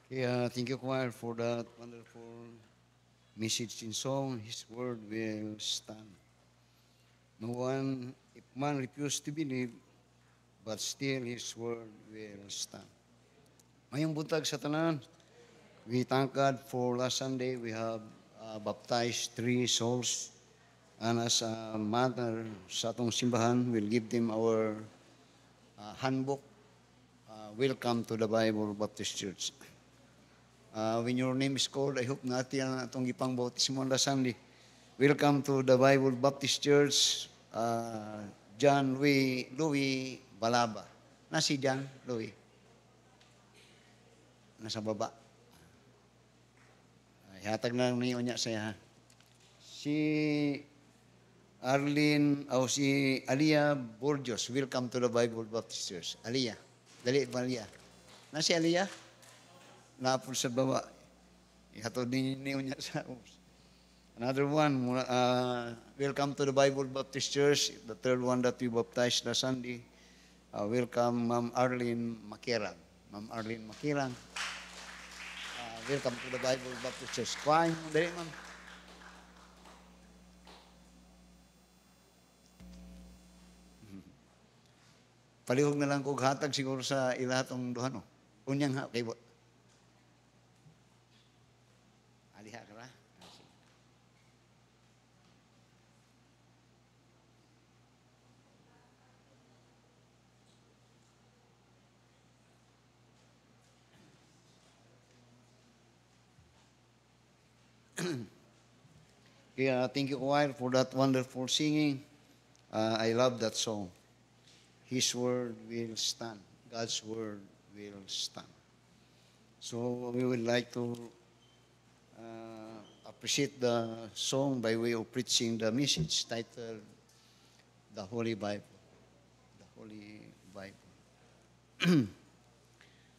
Thank you, choir, for that wonderful message in song. His word will stand. No one, if man refuse to believe, but still his word will stand. Mayong buntag sa tanan, we thank God for last Sunday. We have baptized 3 souls. And as a mother sa atong simbahan, we'll give them our handbook. Welcome to the Bible Baptist Church. When your name is called, I hope natin ang atong gipang bautismo last Sunday. Welcome to the Bible Baptist Church, John Louis Balaba. Na si John Louis? Nasa baba. Hatag na niyo niya saya. Si Arlene, si Alia Borgios. Welcome to the Bible Baptist Church. Alia. Dali, Alia. Na si Alia? Napol sa baba. Ihatod niyo niya sa Another one, welcome to the Bible Baptist Church, the third one that we baptized last Sunday. Welcome, Ma'am Arlene Makirang. Ma'am Arlene Makirang. Welcome to the Bible Baptist Church. Kuhain mo dali, ma'am. Palihog na lang kog hatag siguro sa ilahatong duha, no? Unyang ha, kay aliha ka ra? Thank you, choir, for that wonderful singing. I love that song. His word will stand. God's word will stand. So we would like to appreciate the song by way of preaching the message titled The Holy Bible. The Holy Bible.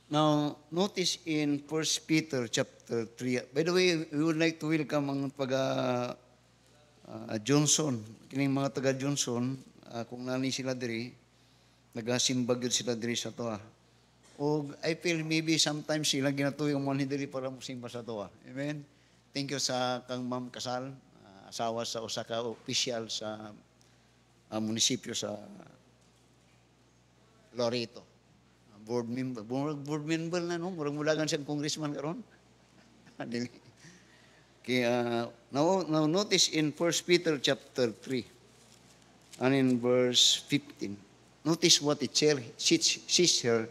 Now, notice in 1 Peter chapter 3. By the way, we would like to welcome ang Johnson. Kining mga taga Johnson, kung nani sila diri, nagasimba gyud sila diri sa toa. O I feel maybe sometimes sila ginatuyong mo ni diri para musimba sa toa. Amen. Thank you sa kang Ma'am Kasal, asawa sa usa ka official sa munisipyo sa Loreto. Board member na, no? Murag mulagan siyang congressman karon. Kaya, now notice in 1 Peter chapter 3 and in verse 15. Notice what it says here,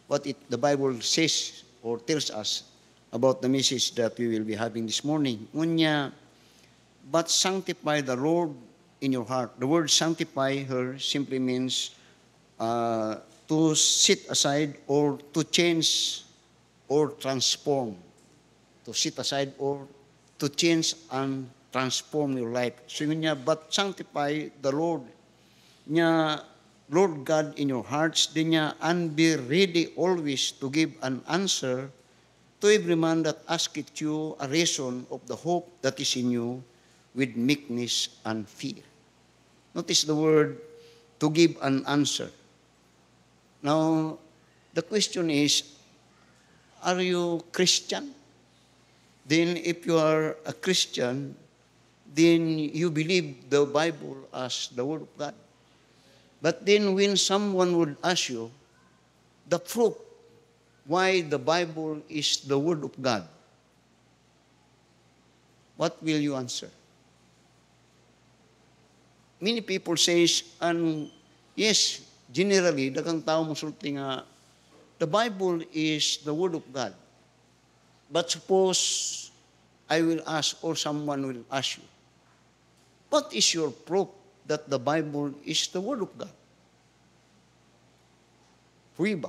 the Bible says or tells us about the message that we will be having this morning. Unya, but sanctify the Lord in your heart. The word sanctify here simply means to set aside or to change or transform. To set aside or to change and transform your life. So yun niya, but sanctify the Lord. Niya, Lord God in your hearts, din niya, and be ready always to give an answer to every man that asketh you a reason of the hope that is in you with meekness and fear. Notice the word, to give an answer. Now, the question is, are you Christian? Then if you are a Christian, then you believe the Bible as the Word of God. But then when someone would ask you the proof why the Bible is the Word of God, what will you answer? Many people says, and yes, generally, daghang tao musulti nga, the Bible is the Word of God. But suppose I will ask or someone will ask you, what is your proof that the Bible is the Word of God? Prueba.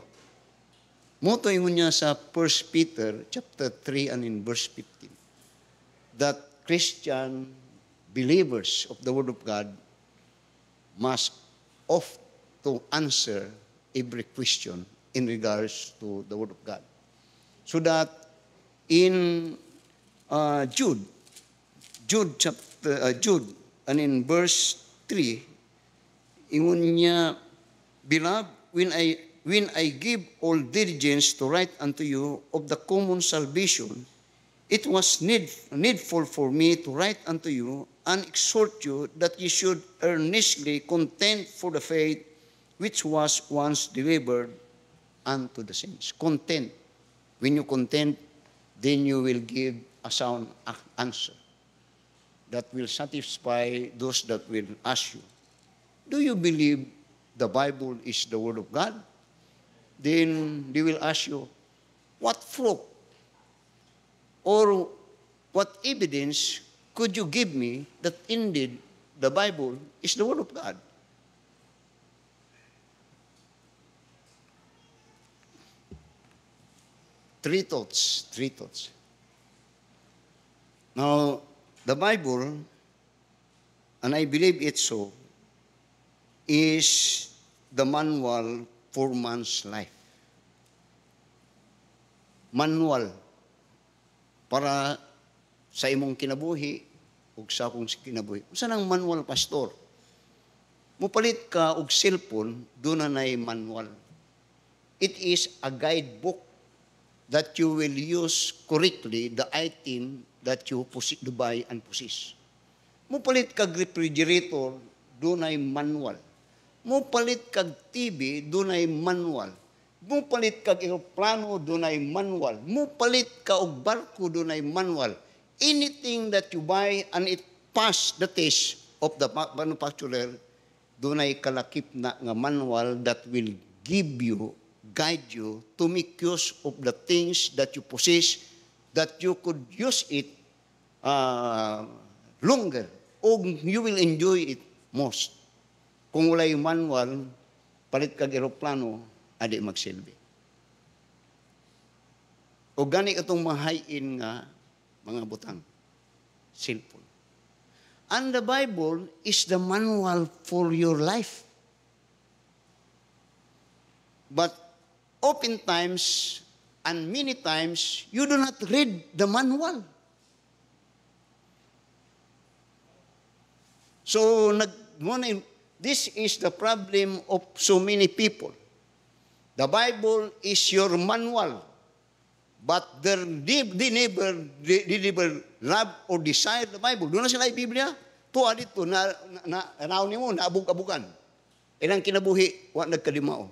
Moto ingon niya sa 1 Peter chapter 3 and in verse 15 that Christian believers of the Word of God must oft to answer every question in regards to the Word of God. So that in Jude and in verse 3, ingon niya, Beloved, when I give all diligence to write unto you of the common salvation, it was needful for me to write unto you and exhort you that ye should earnestly contend for the faith which was once delivered unto the saints. Content. When you contend, then you will give a sound answer that will satisfy those that will ask you, do you believe the Bible is the Word of God? Then they will ask you, what proof or what evidence could you give me that indeed the Bible is the Word of God? Three thoughts. Now, the Bible, and I believe it so, is the manual for man's life. Manual para sa imong kinabuhi ug sa akong kinabuhi. Saan ang manual, pastor? Mupalit ka og cellphone, doon na nay manual. It is a guidebook that you will use correctly the item that you buy and possess. Mupalit kag refrigerator, doon ay manual. Mupalit kag TV, doon ay manual. Mupalit kag eroplano, doon ay manual. Mupalit ka og barko, doon ay manual. Anything that you buy and it pass the test of the manufacturer, doon ay kalakip na nga manual that will give you, guide you to make use of the things that you possess, that you could use it longer, o you will enjoy it most. Kung walay manual, palit kag eroplano, adi magsilbi. O gani katong mahayin nga mga butang, cellphone. And the Bible is the manual for your life. But oftentimes and many times, you do not read the manual. So, this is the problem of so many people. The Bible is your manual, but they never love or desire the Bible. Doon na sila yung Biblia. Tuwa dito, naon mo, naabog-abugan. Ilang kinabuhi, wa nagkalimao.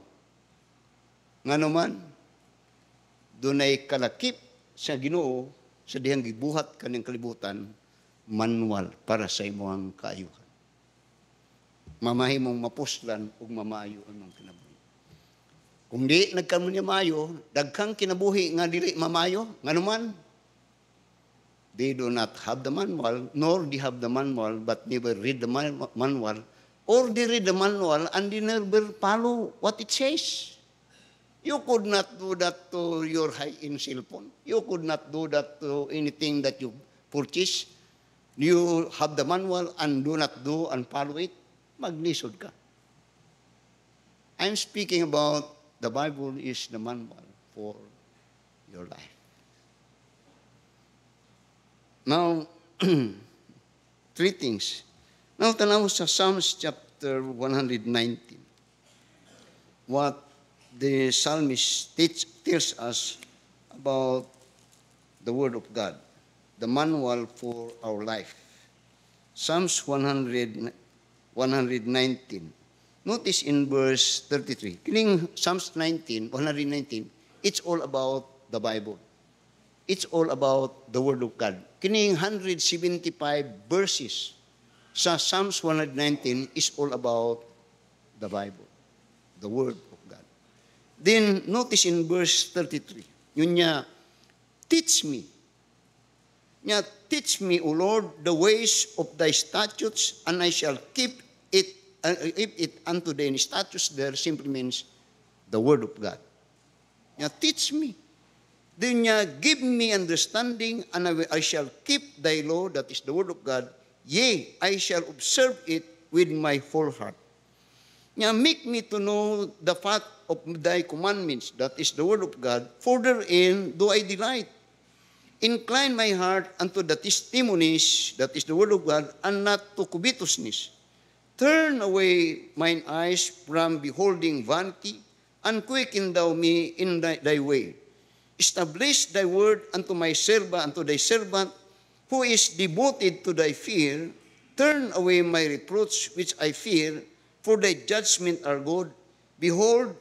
Nga naman, doon ay kalakip sa Ginoo, sa dihang gibuhat kaning kalibutan, manual para sa imong kaayuhan. Mamahi mong mapuslan ug mamayo ang kinabuhi. Kung di nagkamo niya mayo, daghang kinabuhi nga dili mamayo, nga naman, they do not have the manual, nor they have the manual, but never read the manual, or they read the manual and they never follow what it says. You could not do that to your high-end cellphone. You could not do that to anything that you purchase. You have the manual and do not do and follow it, maglisod ka. I'm speaking about the Bible is the manual for your life. Now, three things. Now, tanaw sa Psalms chapter 119. What the psalmist tells us about the Word of God, the manual for our life. Psalms 119. Notice in verse 33. Kining Psalms 119, it's all about the Bible. It's all about the Word of God. Kining 175 verses sa Psalms 119 is all about the Bible, the Word of God. Then, notice in verse 33, yun niya, teach me. Niya, teach me, O Lord, the ways of thy statutes, and I shall keep it unto thee. Statutes there simply means the Word of God. Niya, teach me. Then niya, give me understanding, and I shall keep thy law, that is the Word of God. Yea, I shall observe it with my whole heart. Niya, make me to know the path of thy commandments, that is the Word of God. Further in do I delight. Incline my heart unto the testimonies, that is the Word of God, and not to covetousness. Turn away mine eyes from beholding vanity, and quicken thou me in thy way. Establish thy word unto my servant, unto thy servant, who is devoted to thy fear. Turn away my reproach which I fear, for thy judgment are good. Behold,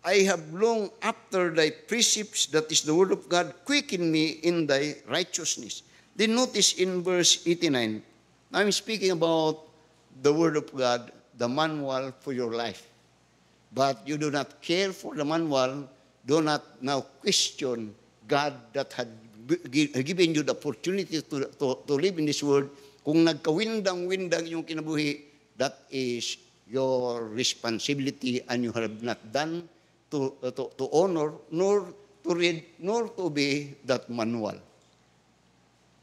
I have longed after thy precepts, that is the word of God. Quicken me in thy righteousness. Then notice in verse 89, I'm speaking about the word of God, the manual for your life. But you do not care for the manual, do not now question God that had given you the opportunity to live in this world. Kung nagkawindang-windang yung kinabuhi, that is your responsibility, and you have not done to honor, nor to read, nor to obey that manual.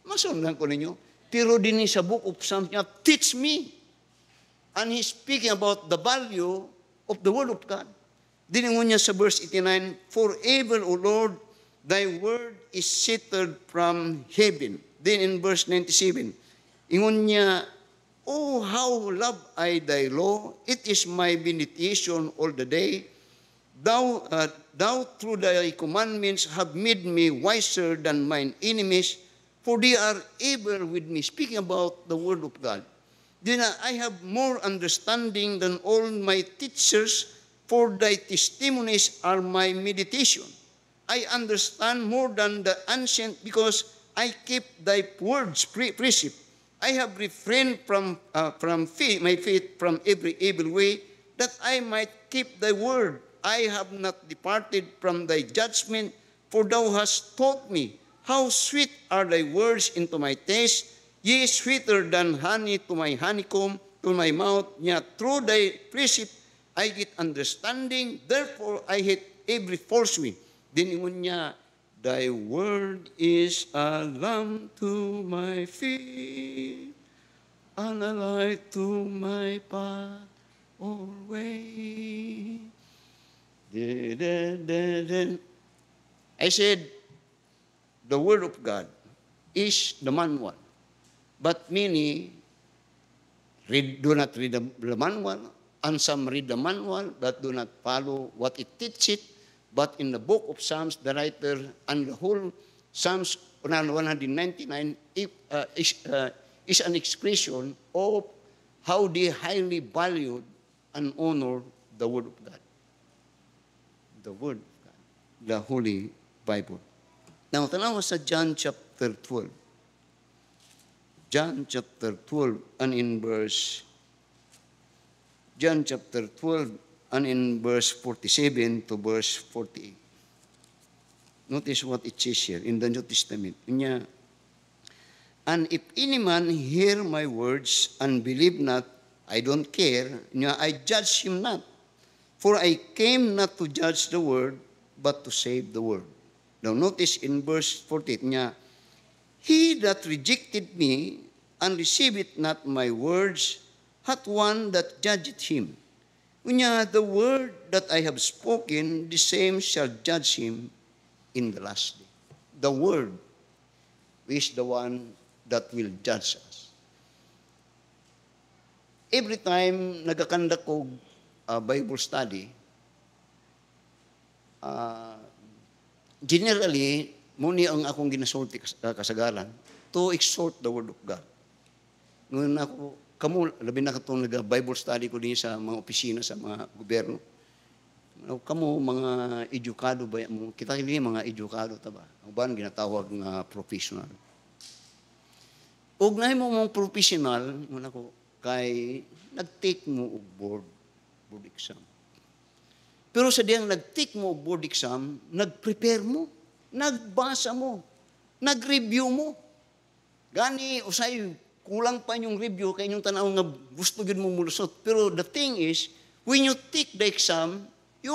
Masundan ko ninyo. Pero din sa book of Psalms niya, teach me. And he's speaking about the value of the word of God. Diningon niya sa verse 89, forever, O Lord, thy word is settled from heaven. Then in verse 97, ingon niya, oh, how love I thy law, it is my meditation all the day. Thou through thy commandments have made me wiser than mine enemies, for they are ever with me. Speaking about the word of God. Then I have more understanding than all my teachers, for thy testimonies are my meditation. I understand more than the ancient, because I keep thy words precept. I have refrained from my feet from every evil way, that I might keep thy word. I have not departed from thy judgment, for thou hast taught me. How sweet are thy words into my taste, yea, sweeter than honey to my honeycomb, to my mouth. Yet through thy precept I get understanding, therefore I hate every false way. Diningon niya, thy word is a lamp to my feet, and a light to my path always. I said, the word of God is the manual. But many do not read the manual, and some read the manual but do not follow what it teaches. But in the book of Psalms, the writer and the whole Psalms 199 is an expression of how they highly valued and honored the word of God. The word of God, the Holy Bible. Now, tanaw sa John chapter 12. John chapter 12 and in verse 47 to verse 48. Notice what it says here in the New Testament. And if any man hear my words and believe not, I don't care, I judge him not. For I came not to judge the world, but to save the world. Now notice in verse 48 niya, he that rejected me and receiveth not my words, hath one that judgeth him. The word that I have spoken, the same shall judge him in the last day. The word is the one that will judge us. Every time nagkakandak ko Bible study, generally, muni ang akong ginasulti kasagaran to exhort the word of God. Ngayon ako, labi na katong nag-Bible study ko din sa mga opisina, sa mga gobyerno. Kamo, mga edukado ba? Kita kini mga edukado, taba? Ang ba ginatawag nga professional? Ugnay mo mga professional, kay nag-take mo og board exam. Pero sa diyang nag-take mo board exam, nag-prepare mo, nagbasa mo, nag-review mo. Gani, usay, kulang pa yung review, kaya yung tanaw nga gusto yun mo mulusot. Pero the thing is, when you take the exam, you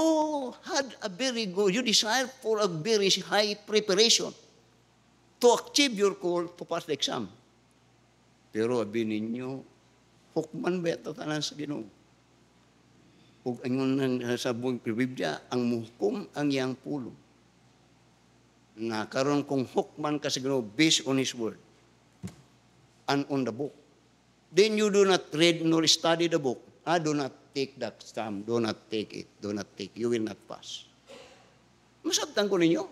had a very good, you desire for a very high preparation to achieve your goal to pass the exam. Pero abi ninyo, hukman ba ito tanan sa Ginoo? Ug angon sa buong Biblia, ang muhukom ang iyang pulong. Na karon kung hukman ka sa Ginoo based on His word and on the book, then you do not read nor study the book. do not take that stamp, do not take it, do not take, you will not pass. Masabtan ko ninyo.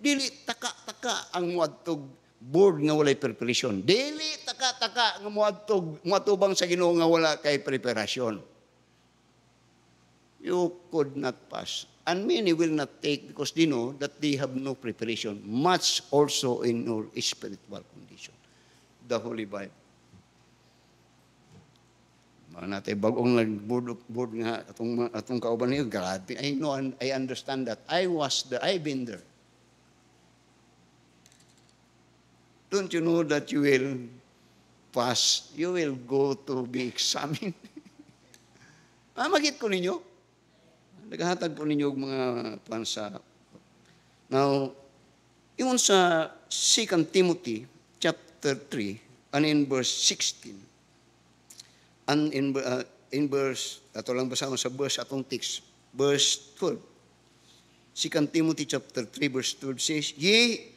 Dili taka-taka ang muadtog board nga walay preparation. Dili taka-taka nga muatubang sa Ginoo nga wala kay preparasyon. You could not pass. And many will not take because they know that they have no preparation. Much also in your spiritual condition. The Holy Bible. Mga natin, bagong nag-board nga atong kauban niyo, grabe. I know and I understand that. I've been there. Don't you know that you will pass? You will go to be examined. Magit ko ninyo. Naghahatag po ninyo mga pansa. Now, yun sa 2 Timothy chapter 3 and in verse 16 and in verse, ato lang basa sa verse atong text, verse 12. 2 Timothy chapter 3 verse 12 says, Yea,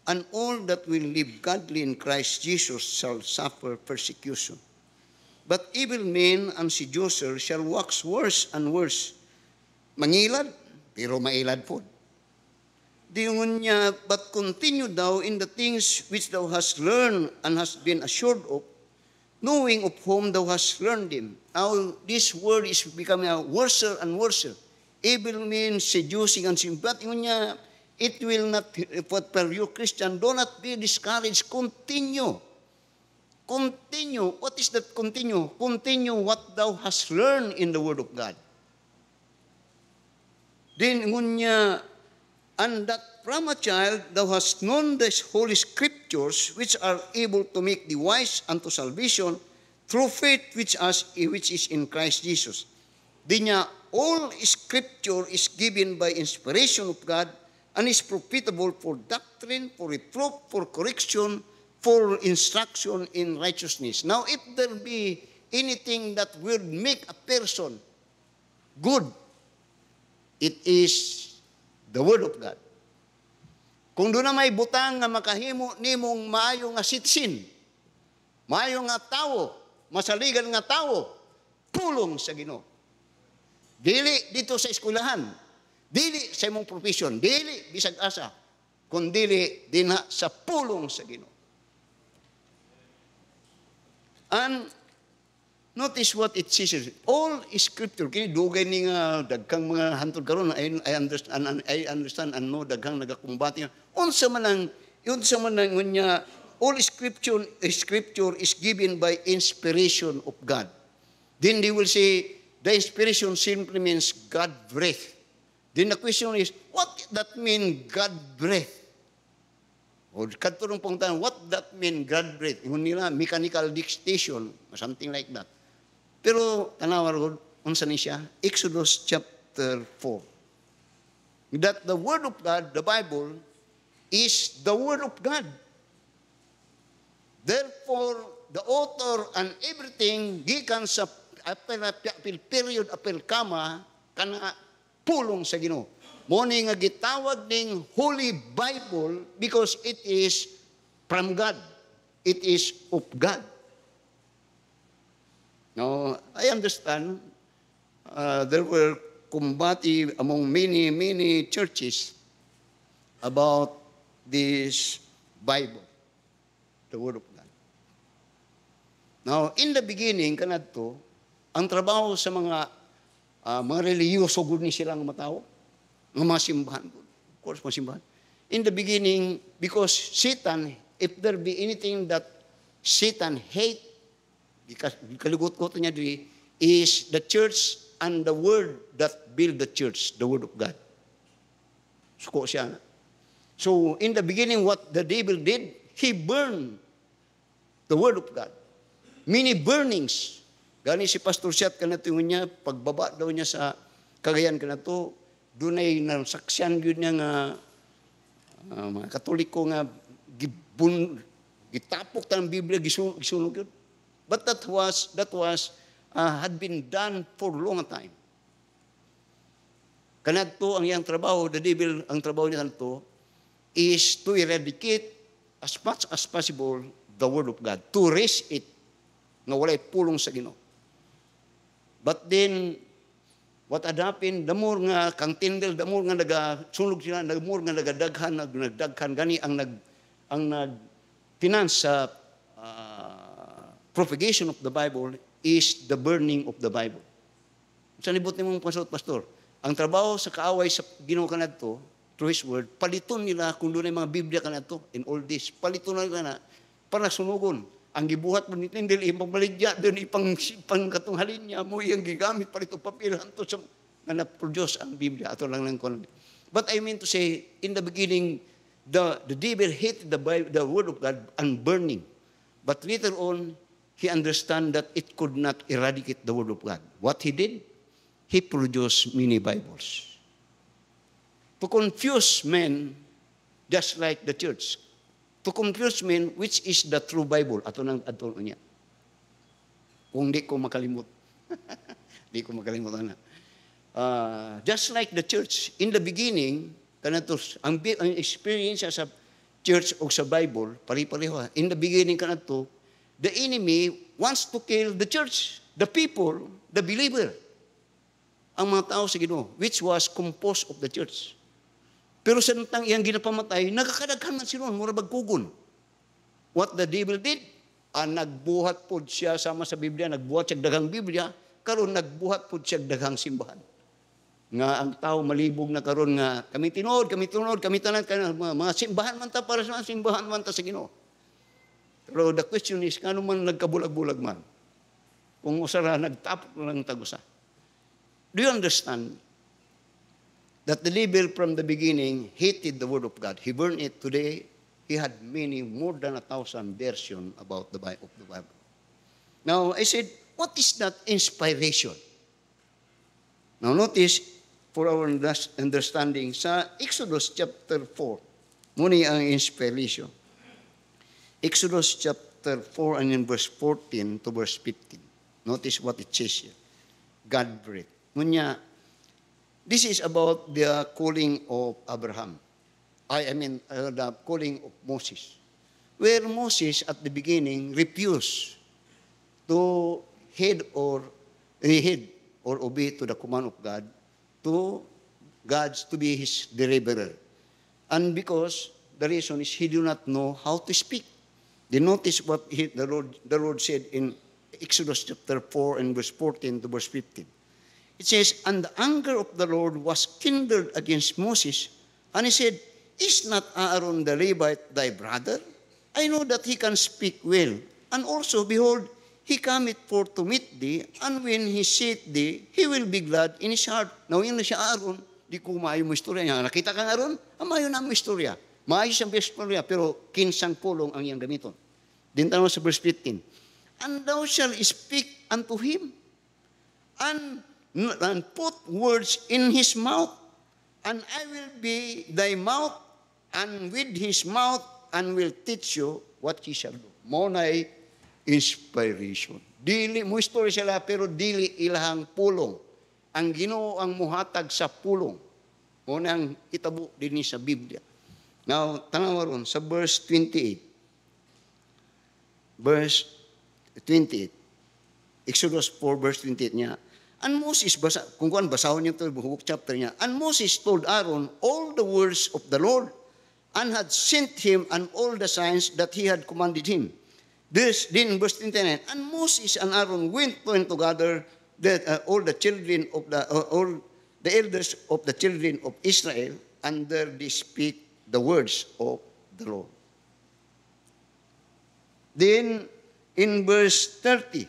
and all that will live godly in Christ Jesus shall suffer persecution. But evil men and seducers shall wax worse and worse. Mangilad, pero mailad po. Diyon niya, but continue thou in the things which thou hast learned and hast been assured of, knowing of whom thou hast learned them. Now, this word is becoming worse and worse. Evil men seducing and sin. But yun niya, it will not, but for you Christian, do not be discouraged. Continue. Continue. What is that continue? Continue what thou hast learned in the Word of God. Then, ngunya, and that from a child thou hast known the holy scriptures, which are able to make thee wise unto salvation, through faith which is in Christ Jesus. Then niya, all scripture is given by inspiration of God, and is profitable for doctrine, for reproof, for correction, for instruction in righteousness. Now, if there be anything that will make a person good, it is the Word of God. Kung doon na may butang nga makahimo nimong maayo nga sitsin, maayo nga tao, masaligan nga tao, pulong sa Ginoo. Dili dito sa eskwelahan, dili sa imong profession, dili bisag asa, kundi dinha sa pulong sa Ginoo. And notice what it says. All scripture, kini dugay ni nga daghang mga hantod karon. I understand and know daghang nagakumbati. Unsa man ang unya, all scripture is given by inspiration of God. Then they will say the inspiration simply means God breath. Then the question is, what that mean God breath? O kadto rong pangtan, what that mean God breath? Ingon nila mechanical dictation, something like that. Pero tanawar ko, unsa ni siya? Exodus chapter 4. That the Word of God, the Bible, is the Word of God. Therefore, the author and everything, gikan sa apel period, apel kama, kana pulong sa Ginoo. Moni nga gitawag ning Holy Bible because it is from God. It is of God. Now, I understand there were kumbati among many churches about this Bible, the Word of God. Now, in the beginning, kanadto, ang trabaho sa mga reliyoso gud ni silang matao, mga simbahan. Of course, mga simbahan. In the beginning, because Satan, if there be anything that Satan hate, kaligot-kot niya diri, is the church and the word that build the church, the Word of God. Suko siya. So, in the beginning, what the devil did, he burned the Word of God. Many burnings. Gani si Pastor Siat kanato niya, pagbaba daw niya sa Cagayan kanato, dunay nasaksyan yun niya nga mga Katoliko nga gitapok ta ng Biblia, gisunog yun. But that was had been done for a long time. Kanadto ang iyang trabaho, the devil, ang trabaho niya kanto, is to eradicate as much as possible the Word of God, to raise it, nga walay pulong sa Ginoo. But then, what had happened, the more nga kang tindel, the more nga nagasunog sila, the more nga nagdaghan, gani ang nag-finance sa propagation of the Bible is the burning of the Bible. Sa nibot ni mong pastor, ang trabaho sa kaaway sa Ginoo kanadto, through His Word, paliton nila kung doon ay mga Biblia kanadto, in all this, paliton nila na, para sunugon. Ang gibuhat mo nito, hindi ipagbaligya, doon ipang katunghalin niya, mo yung gigamit, palito papel, hanto sa, na na-produce ang Biblia, ato lang lang ko. But I mean to say, in the beginning, the devil hated the Bible, the Word of God, and burning. But later on, he understand that it could not eradicate the Word of God. What he did? He produced many Bibles. To confuse men, just like the church. To confuse men, which is the true Bible. Ato niya. Kung di ko makalimut. Di ko makalimut na. Just like the church, in the beginning, ang experience sa church o sa Bible, pari-pareho. In the beginning kanato, the enemy wants to kill the church, the people, the believer. Ang mga tao sa Ginoo, which was composed of the church. Pero sa nang iyang ginapamatay, nakakadaghan man sila, mura bagkugon. What the devil did, nagbuhat po siya sama sa Biblia, nagbuhat siya daghang Biblia, karon nagbuhat po siya daghang simbahan. Nga ang tao malibog na karon nga, kami tinod, kami tanan, mga simbahan man ta, para sa simbahan man ta sa Ginoo. Pero the question is, kano man nagkabulag-bulag man? Kung usara, nagtapok lang tagusa. Do you understand that the devil from the beginning hated the Word of God? He burned it. Today, he had more than 1,000 versions about the Bible. Now, I said, what is that inspiration? Now, notice, for our understanding, sa Exodus chapter 4, muni ang inspiration. Exodus chapter 4 and in verse 14 to verse 15. Notice what it says here. God breathed. Munya, this is about the calling of Abraham. The calling of Moses. Where Moses at the beginning refused to heed or obey to the command of God, to be his deliverer. And because the reason is he do not know how to speak. Then notice what the Lord said in Exodus chapter 4 and verse 14 to verse 15. It says, and the anger of the Lord was kindled against Moses, and he said, is not Aaron the Levite thy brother? I know that he can speak well. And also, behold, he cometh forth to meet thee, and when he seeth thee, he will be glad in his heart. Now, yun na siya Aaron, di ko maayo mo istorya niya. Nakita kang Aaron? Amayo na mo istorya. Maayo siyang istorya, pero kinsang pulong ang iyang gamiton. Din tanong sa verse 15. And thou shalt speak unto him, and put words in his mouth, and I will be thy mouth, and with his mouth, and will teach you what he shall do. Monay inspiration. Dili mo story sila, pero dili ilahang pulong. Ang Ginoo ang muhatag sa pulong. Muna ang itabo din sa Biblia. Now, tanaw ron sa verse 28. Verse 28. Exodus 4, verse 28 niya. And Moses, kung basahon niyo ito, buhok chapter niya. And Moses told Aaron all the words of the Lord, and had sent him and all the signs that he had commanded him. This, then verse 29, and Moses and Aaron went together all the children of all the elders of the children of Israel, and there they speak the words of the Lord. Then in verse 30,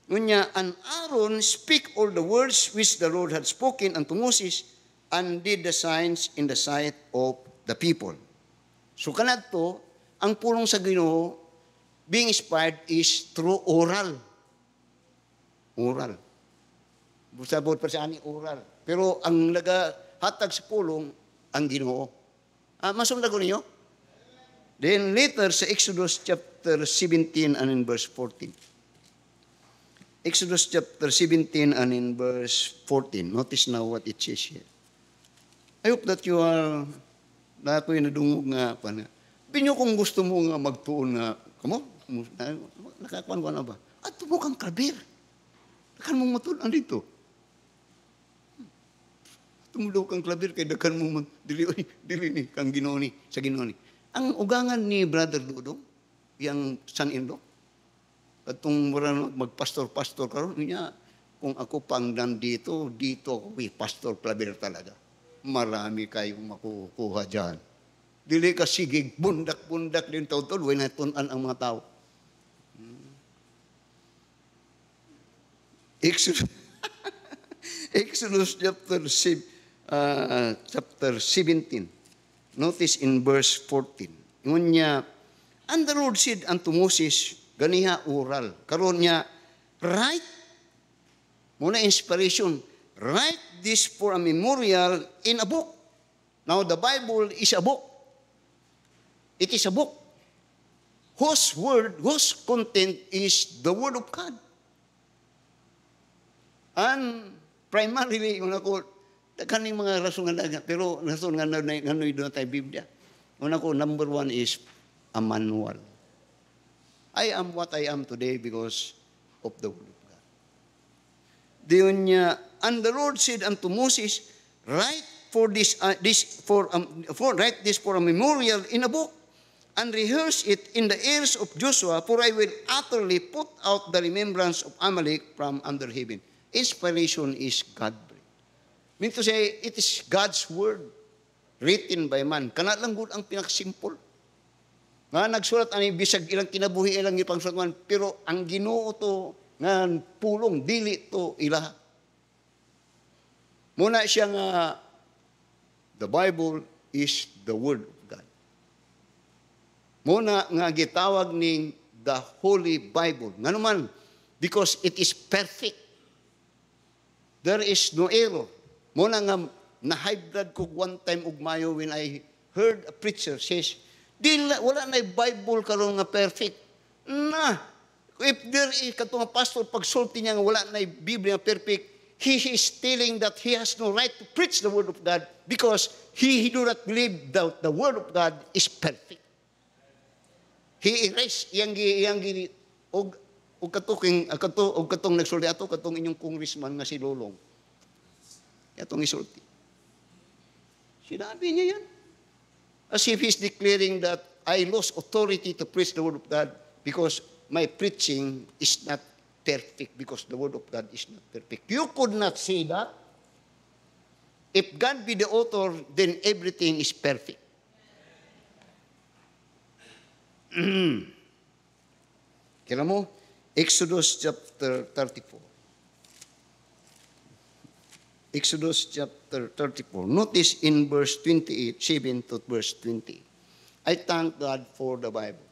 Nunya, and Aaron speak all the words which the Lord had spoken unto Moses, and did the signs in the sight of the people. So kanadto, ang pulong sa Ginoo, being inspired is through oral. Oral. Busabot pa sa ani oral. Pero ang nagahatag sa pulong, ang Ginoo. Masundag ko ninyo? Then later sa Exodus chapter 17 and in verse 14. Exodus chapter 17 and in verse 14. Notice now what it says here. I hope that you are, na ako'y nadungog nga pa na. Pinyo kung gusto mo nga magtuon nga, kamo, nakakuan ko na ba? At mo kang kalbir. Dakan mong matunan dito. Tumulo kang klabir kay dakan mong dili ni kang Ginoo ni sa Ginoo ni. Ang ugangan ni Brother Dudong, yang son-in-law, atong magpastor-pastor karon niya, kung ako pang nandito, dito ako, pastor klabir talaga. Marami kayong makukuha dyan. Dili ka sigig, bundak-bundak din taon-taon, when natunan ang mga tao. Exodus chapter 17. Notice in verse 14. Ingon niya, and the Lord said unto Moses, ganiha oral. Karon niya, write, muna inspiration, write this for a memorial in a book. Now the Bible is a book. It is a book. Whose content is the Word of God. And primarily, yung ako, kaning mga rason nga dagat, pero rason nga nanoy doon tayo Biblia. Una ko, number one is a manual. I am what I am today because of the Word of God. Diyon niya, and the Lord said unto Moses, write this for a memorial in a book, and rehearse it in the ears of Joshua, for I will utterly put out the remembrance of Amalek from under heaven. Inspiration is God-breathed. Mean to say, it is God's word written by man. Kana lang gud ang pinakasimple. Nga nagsulat ani bisag ilang kinabuhi ilang ipang sulat man, pero ang Ginoo to nga pulong dili to ilaha. Muna siya nga the Bible is the word of God. Muna nga gitawag ning the Holy Bible. Ngano man, because it is perfect. There is no error. Muna nga, na-high blood ko one time ugmayo when I heard a preacher says, wala na Bible karon nga perfect. Na, if there is, kato nga pastor, pagsulti niya nga wala na Biblia perfect, he is telling that he has no right to preach the Word of God because he do not believe that the Word of God is perfect. He erased iyang og katong nagsulti ato, katong inyong congressman nga si Lolong. Itong isulti. Sinabi niya yan. As if he's declaring that I lost authority to preach the Word of God because my preaching is not perfect, because the Word of God is not perfect. You could not say that. If God be the author, then everything is perfect. Kaya mo, Exodus chapter 34. Exodus chapter 34. Notice in verse 28, 7 to verse 20. I thank God for the Bible.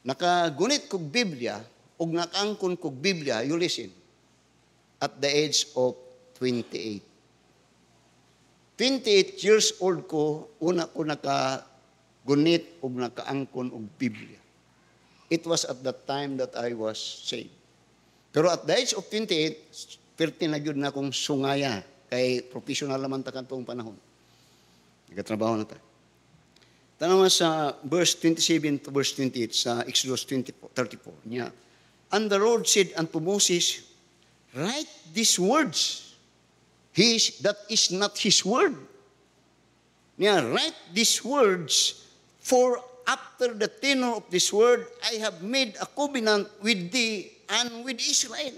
Nakagunit kog Biblia, o nakaangkon kog Biblia, you listen, at the age of 28. 28 years old ko, una ko nakagunit o nakaangkon og Biblia. It was at that time that I was saved. Pero at the age of 28, perti na yun na akong sungaya, kay professional naman ta kantong panahon. Nagatrabaho na ta. Tanawa sa verse 27 to verse 28 sa Exodus 34 niya. And the Lord said unto Moses, write these words. That is not his word. Niya, write these words, for after the tenor of this word, I have made a covenant with thee and with Israel.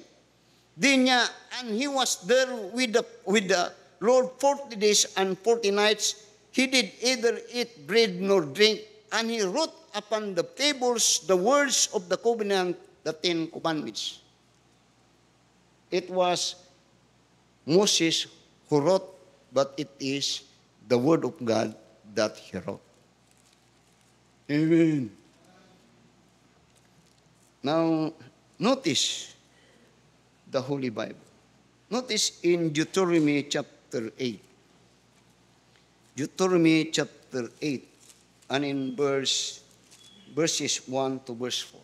Then niya, and he was there with the Lord 40 days and 40 nights. He did either eat bread nor drink, and he wrote upon the tables the words of the covenant, the 10 commandments. It was Moses who wrote, but it is the word of God that he wrote. Amen. Now, notice the Holy Bible. Notice in Deuteronomy chapter 8. Deuteronomy chapter 8, and in verses 1 to verse 4.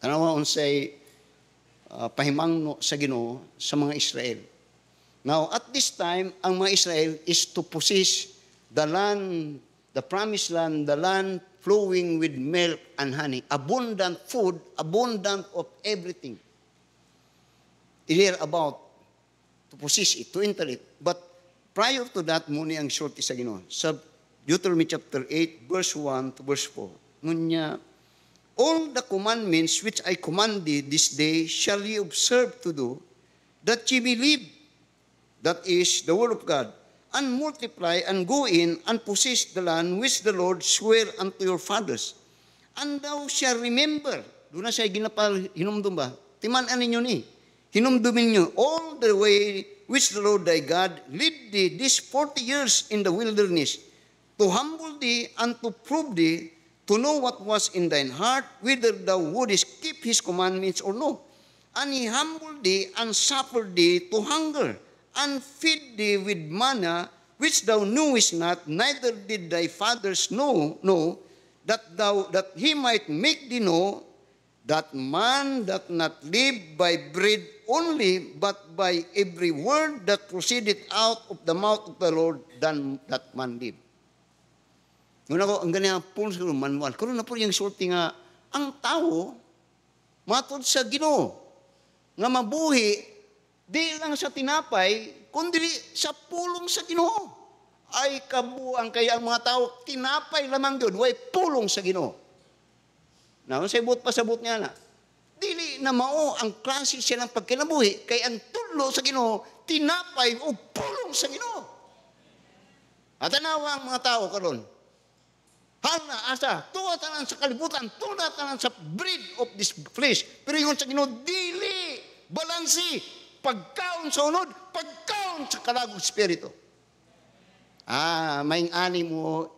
Tanawa unsay pahimangno sa Ginoo sa mga Israel. Now, at this time, ang mga Israel is to possess the land, the promised land, the land flowing with milk and honey. Abundant food, abundant of everything. They're about to possess it, to enter it. But prior to that, muna ang short sa Ginoo. Sa Deuteronomy chapter 8, verse 1 to verse 4. Ngunya, all the commandments which I command thee this day shall ye observe to do, that ye may live. That is the word of God. And multiply and go in and possess the land which the Lord sware unto your fathers. And thou shalt remember. Doon na siya ginapal, hinumdum ba? Timan-an ninyo ni. Hinumdumin nyo all the way which the Lord thy God lead thee these 40 years in the wilderness, to humble thee and to prove thee, to know what was in thine heart, whether thou wouldest keep his commandments or no. And he humbled thee and suffered thee to hunger, and feed thee with manna, which thou knewest not, neither did thy fathers know, that he might make thee know, that man doth not live by bread only, but by every word that proceedeth out of the mouth of the Lord, then that man live. Nguna ko, ang ganyan po sa manual. Karoon na po yung sulti nga, ang tao, matod sa Ginoo, nga mabuhi, di lang sa tinapay, kundi sa pulong sa Ginoo. Ay kabuang kaya ang mga tao, tinapay lamang yun, way pulong sa Ginoo. Na, pasabot niya na. Dili na mao ang klase siya ng pagkinabuhi, kaya ang tulo sa Ginoo, tinapay o pulong sa Ginoo. At tanawa ang mga tao karon. Hala, asa, tuwa tanan sa kalibutan, tuwa tanan sa bread of this flesh. Pero yung sa Ginoo, dili, balansi, pagkaon sa unod, pagkaon sa kalagong spirito. May ani mo,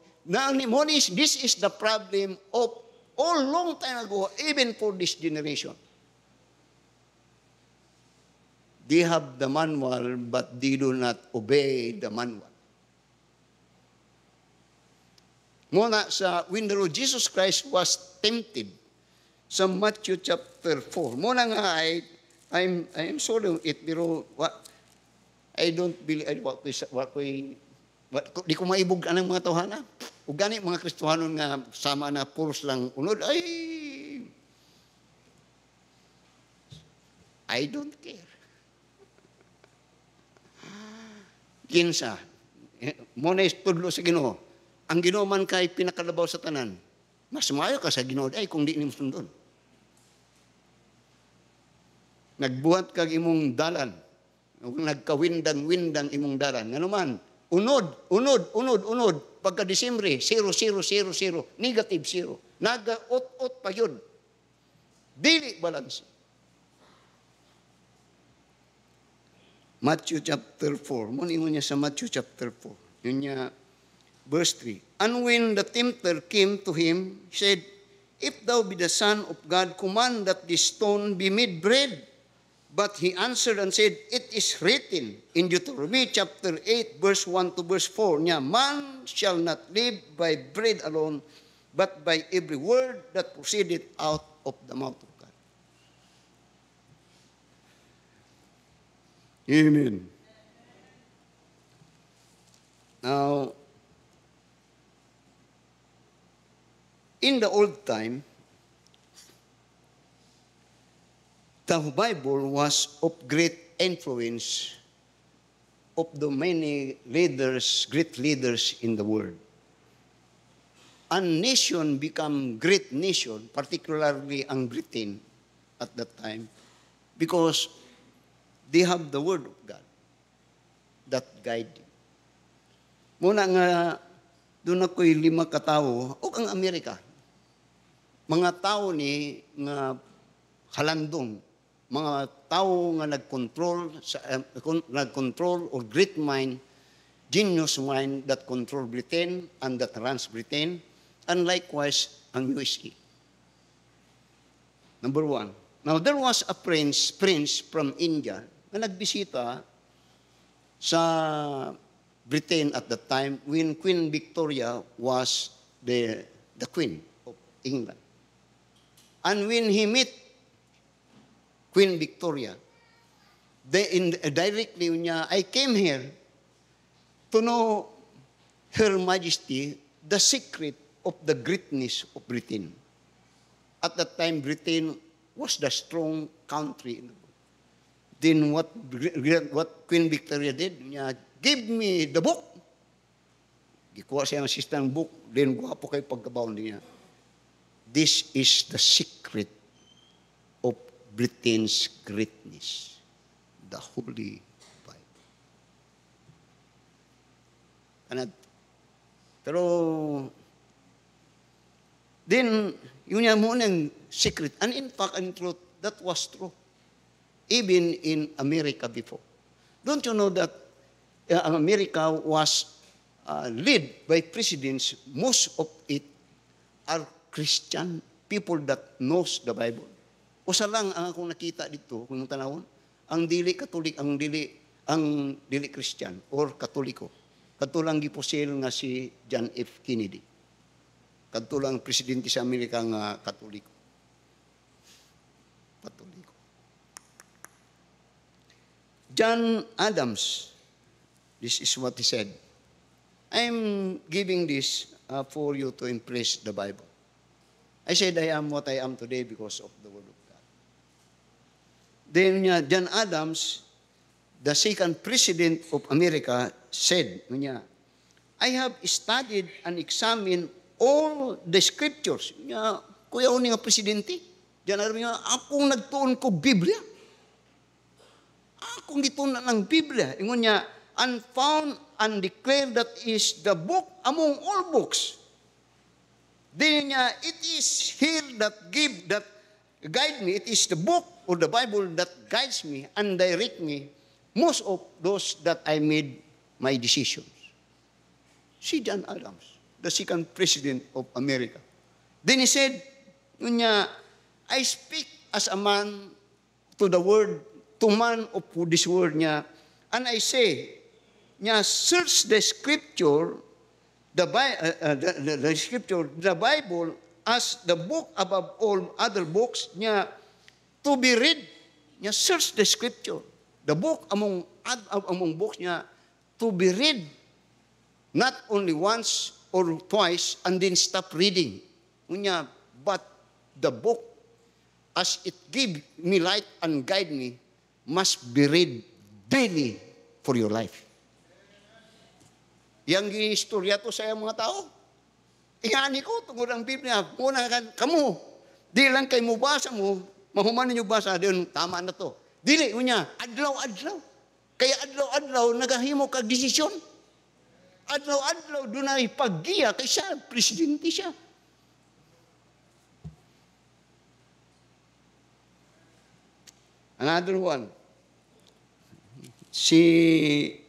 this is the problem of all long time ago, even for this generation. They have the manual, but they do not obey the manual. Muna when the Lord Jesus Christ was tempted sa Matthew chapter 4. Muna nga I'm sorry it, pero I don't believe, di ko maibog anang mga tawhana. Ug gani mga Kristohanon nga sama na puros lang unod, I don't care. Kinsa, muna istudlo sa Ginoo. Ang Ginoo man kay pinakalabaw sa tanan. Mas maayo ka sa Ginoo ay kung di nimo sundon. Nagbuhat kag imong dalan. Nagkawindang-windang imong dalan. Ngano man, unod. Pagka Disyembre, 0, 0, 0, 0. Negative 0. Naga-ot-ot pa yun. Dili balance. Matthew chapter 4. Muna niya sa Matthew chapter 4. Yun niya, verse 3. And when the tempter came to him, he said, If thou be the Son of God, command that this stone be made bread. But he answered and said, It is written in Deuteronomy chapter 8, verse 1 to verse 4, niya, Man shall not live by bread alone, but by every word that proceedeth out of the mouth of God. Amen. Now, in the old time, the Bible was of great influence of the many leaders, great leaders in the world. A nation become great nation, particularly ang Britain at that time, because they have the Word of God that guide them. Muna nga, doon ako'y 5 katao, o ang Amerika, mga tao ni nga halandong, mga tao nga nag-control or great mind, genius mind that control Britain and that runs Britain, and likewise ang USA. Number 1. Now there was a prince from India na nagbisita sa Britain at that time when Queen Victoria was the Queen of England. And when he met Queen Victoria, directly niya, I came here to know Her Majesty the secret of the greatness of Britain. At that time, Britain was the strong country in the world. Then what Queen Victoria did, niya, give me the book. Gikuha siya ng sistang book, then guwapo kay pagkabaon niya. This is the secret of Britain's greatness, the Holy Bible. Pero, then, yun niya muna yung secret. And in fact, in truth, that was true. Even in America before. Don't you know that America was led by presidents, most of it are Christian, people that knows the Bible. Usa lang ang akong nakita dito, kung tanawon, ang dili Katolik, ang dili Christian or Katoliko. Katulang gipusil nga si John F. Kennedy. Katulang presidente sa Amerika nga Katoliko. Katoliko. John Adams, this is what he said. I'm giving this for you to impress the Bible. I said, I am what I am today because of the Word of God. Then John Adams, the second president of America, said, I have studied and examined all the scriptures. Kuya o nga presidente, John Adams, akong nagtuon ko Biblia. Akong gituon ng Biblia. Ingon niya, and found and declared that is the book among all books. Then it is here that guide me. It is the book or the Bible that guides me and direct me most of those that I made my decisions. Si John Adams, the second president of America. Then he said, I speak as a man to the word, to man of this word niya, and I say, search the scripture, the scripture, the Bible, as the book above all other books, to be read. Search the scripture, the book among books, to be read, not only once or twice, and then stop reading. But the book, as it give me light and guide me, must be read daily for your life. Yang ginistorya to sa mga tao. Ingani ko, tungkol ang Biblia, muna kamu, di lang kay mo basa mo, mahuman ninyo basa, diyon, tama na to. Dili, adlaw-adlaw. Kaya adlaw-adlaw, nagahimo kag desisyon. Adlaw-adlaw, doon na ipaggiya, kay siya, presidente siya. Another one, si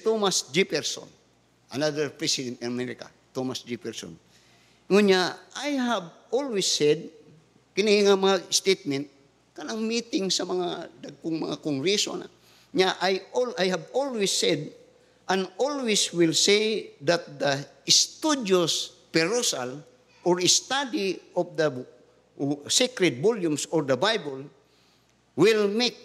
Thomas Jefferson, another president in America, Thomas Jefferson. Ngunya, I have always said, kini nga mga statement, kanang meeting sa mga dagkong mga kongreso na, I have always said, and always will say that the studious perusal or study of the sacred volumes or the Bible will make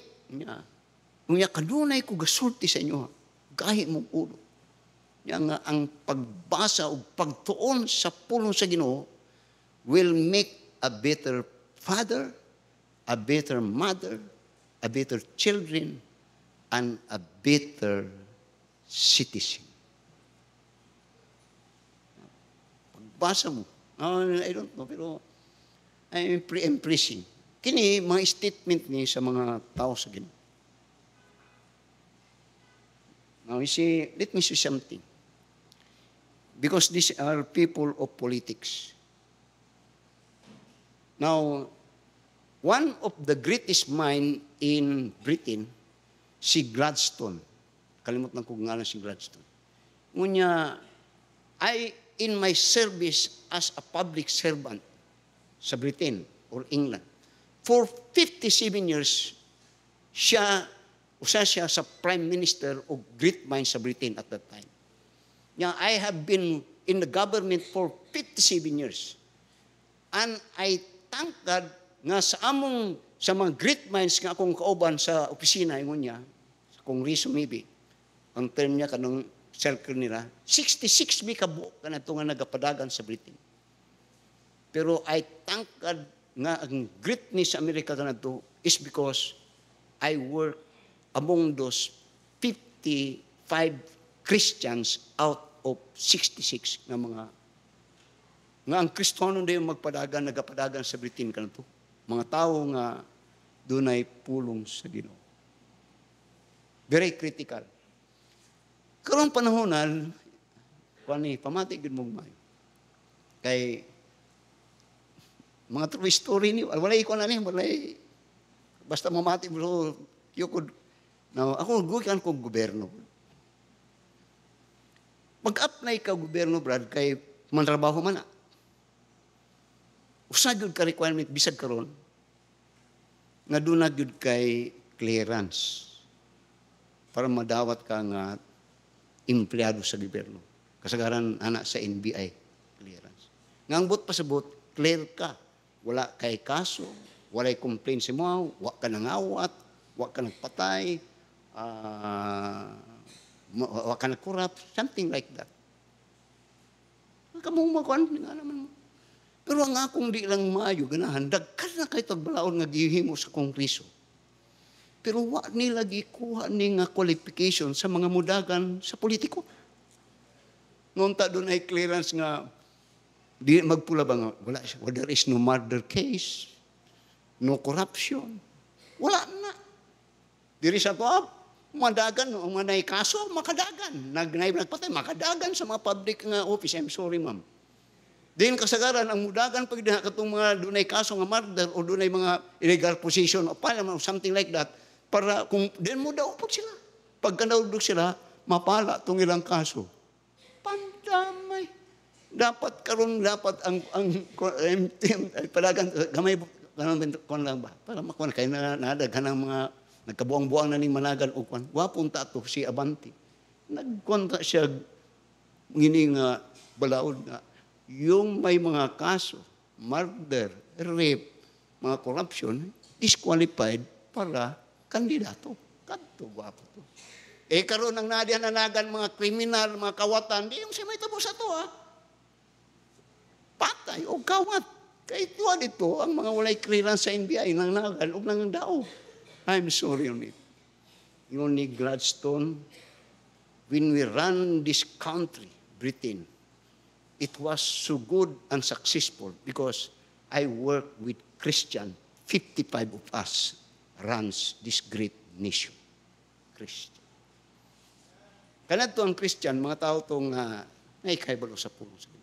kanunay ko gasulti sa inyo, gahi mong ulo. Nga ang pagbasa o pagtuon sa pulong sa Ginoo will make a better father, a better mother, a better children, and a better citizen. Pagbasa mo, I don't know, pero I'm pre-impressing. Kini, mga statement ni sa mga tao sa Ginoo. Now, let me say something. Because these are people of politics. Now, one of the greatest mind in Britain, si Gladstone. Kalimutan ko nga si Gladstone. Ngunya, in my service as a public servant sa Britain or England, for 57 years, usa siya sa Prime Minister of Great Minds sa Britain at that time. I have been in the government for 57 years. And I thank God nga sa mga great minds nga akong kauban sa opisina, ingon niya, sa Kongreso maybe, ang term niya kanong circle nila, 66 mi kabo kanadto nga nagapadagan sa Britain. Pero I thank God nga ang greatness sa Amerika kanadto is because I work among those 55 Christians out of 66 nga mga nga ang Kristiyano na yung nagapadagan sa Britain kanadto. Mga tao nga dunay pulong sa Ginoo. Very critical. Karong panahonan, pamati gud mo mayo. Kay mga true story ni walay ko na ni walay basta mamati mo yukod. Now, ako gugan ko gobyerno. Mag-apply ka gobyerno, Brad, kay mantrabaho man na. Usa gyud ka requirement bisag karon nga dunag gyud kay clearance para madawat ka nga empleyado sa gobyerno. Kasagaran anak sa NBI clearance. Ngangbot pasabot clear ka. Wala kay kaso, walay complaint si mo, wa ka nangawat, wa ka nagpatay, wa ka nagkurap, something like that. Kamu makuan nga naman mo. Pero ang akong di lang maayo, ganahan, dagkan na kay tagbalaon nga gihimo sa Kongreso. Pero wa nila gikuha ni nga qualification sa mga mudagan sa politiko. Ngunta doon ay clearance nga, di magpula ba nga, wala siya. Well, there is no murder case, no corruption. Wala na. Diri sa to, madagan, ang manay kaso, makadagan. Nagpatay, makadagan sa mga public nga office. I'm sorry, ma'am. Din kasagaran, ang mudagan pag katong mga dunay kaso nga murder o dunay mga illegal position o something like that, para kung din mo daw po sila. Pagka naudog sila, mapala itong ilang kaso. Pandamay. Dapat karon dapat ang palagan gamay kon lang ba para makuan kay nadaghan ang mga nagkabuang-buang na ning managan og kwan wapon ta to si Abante nagkontra siya ngini nga balaod nga yung may mga kaso murder rape mga corruption disqualified para kandidato kadto gwapo to karon ang nadihan-nanagan mga kriminal mga kawatan di yung si may tabo sa to patay o kawat. Kaya tuwa dito, ang mga walay clearance sa NBI, nang nagal o nang dao. I'm sorry on it. Yun ni Gladstone, when we run this country, Britain, it was so good and successful because I work with Christian. 55 of us runs this great nation. Christian. Kanadto ang Christian, mga tao itong naikaibalo sa puno sa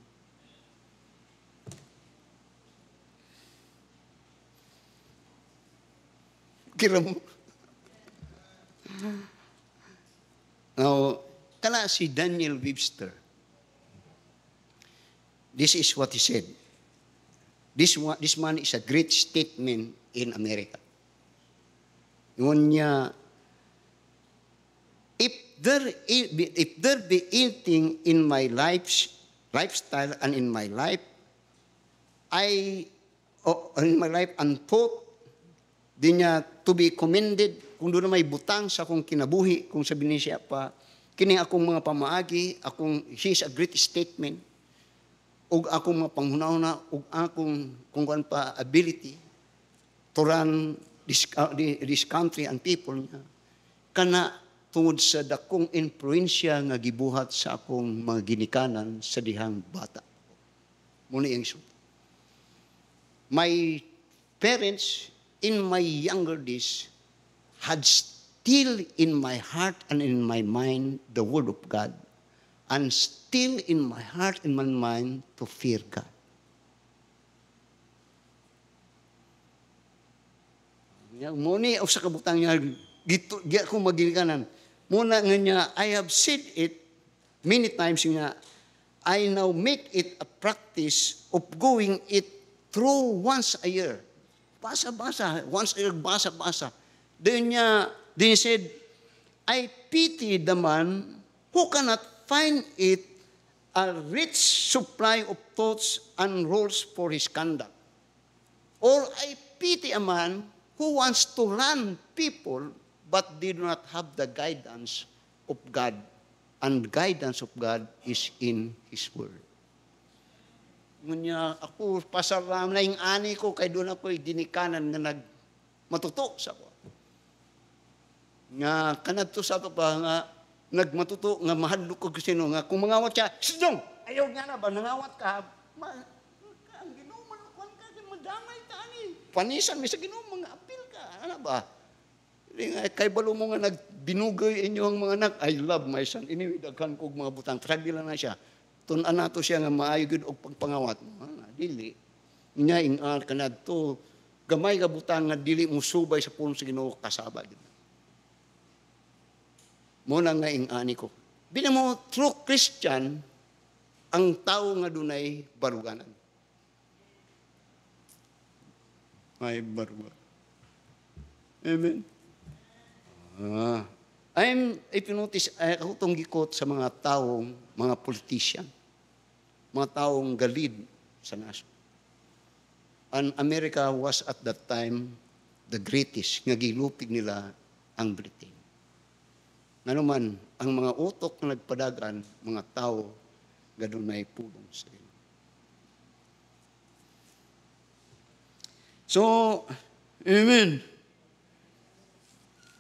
kira mo. Now, kana si Daniel Webster. This is what he said. This man is a great statesman in America. Yun niya, if there be anything in my lifestyle and in my life, unthought, di niya to be commended kung doon na may butang sa akong kinabuhi, kung sabihin siya pa, kini akong mga pamaagi, he is a great statement, ug akong mga panghunahuna, ug akong kung pa ability to run this country and people niya, kana tungod sa dakong influensya nga gibuhat sa akong mga ginikanan sa dihang bata. Muna yung isuot. My parents, in my younger days, had still in my heart and in my mind the Word of God, and still in my heart and my mind to fear God. Muna o sa kabutang niya, di ako magigikanan. Muna nga niya, I have said it many times nga, I now make it a practice of going it through once a year. Basa-basa, once a year, basa-basa. Then he said, I pity the man who cannot find it a rich supply of thoughts and rules for his conduct. Or I pity a man who wants to run people but did not have the guidance of God and guidance of God is in His Word. Ngunya ako, pasaram na yung ani ko, kay doon ako'y dinikanan nga nagmatuto sa ko. Nga kanadto sa ito pa nga, nagmatuto nga mahadlok ko sino nga, kung mangawat siya, sidong! Ayaw nga na ba, nangawat ka, ang ginuman, kung ka, madamay ka ani. Panisan, may sa ginuman, mga apil ka, ano ba? Kay balo mo nga nagbinugay inyo ang mga anak, I love my son, iniwidaghan ko mga butang, tragdi lang na siya. Tunan nato siya nga maayo gid og pagpangawat mo. Dili. Nya ingal kanadto gamay ka butang nga dili mo subay sa pulong sa Ginoo kasaba gid. Mo na nga ingani ko. Bina mo true Christian ang tao nga dunay baruganan. Ay baruga. Amen. If you notice, ako itong gikot sa mga taong, mga politician, mga taong galid sa naso. And America was at that time the greatest, nga gilupig nila ang Britain. Nga naman, ang mga utok na nagpadagan, mga tao, gadon may pulong sa inyo. So, amen.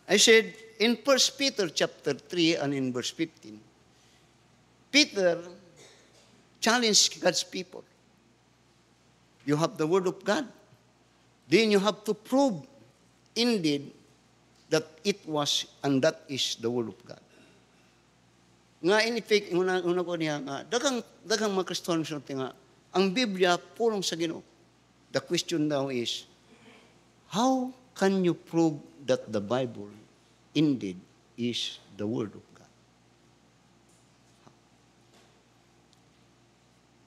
I said, in 1 Peter chapter 3 and in verse 15, Peter challenged God's people. You have the Word of God. Then you have to prove indeed that it was and that is the Word of God. Nga in effect, una ko niya nga, dagang mga Kristiyano nga, ang Biblia pulong sa Ginoo. The question now is, how can you prove that the Bible indeed is the Word of God?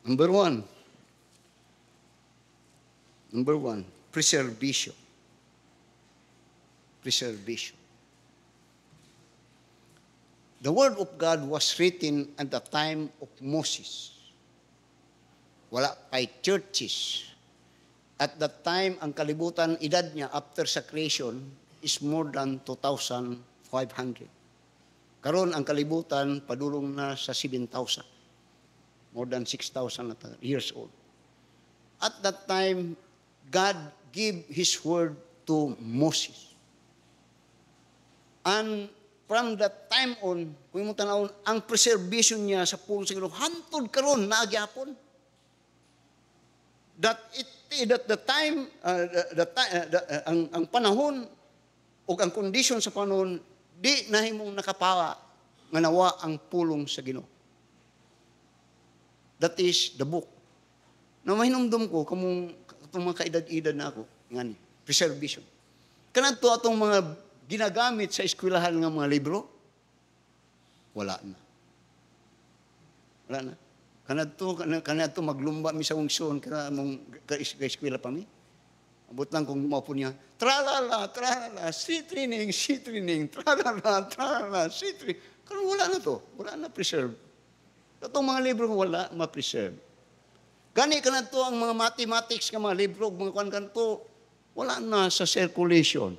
Number one, preservation. Preservation. The Word of God was written at the time of Moses. Wala pa'y churches. At that time, ang kalibutan, edad niya after sa creation is more than 2,500. Karon ang kalibutan, padulong na sa 7,000. More than 6,000 years old. At that time, God gave His Word to Moses. And from that time on, kung mo tanawon, ang preservation niya sa pulong sa Ginoo, hantod karon nagyapon. That the time, ang panahon o ang kondisyon sa panahon, di nahimong nakapawa nga nawa ang pulong sa Ginoo. That is the book. Na mahinumdum ko, kamong mga kaedad-edad na ako, ngani, preservation. Kanadto atong mga ginagamit sa eskwelahan ng mga libro, wala na. Wala na. Kanadto maglumba mi sa ungsyon, kana mong eskwela pa mi. Abot lang kung maupo niya, tralala, sitrining, tralala, sitrining. Kano wala na to, wala na preserve. Itong mga libro wala ma-preserve. Gani kanadto ang mga mathematics nga mga libro, mga kuan kanto, wala na sa circulation.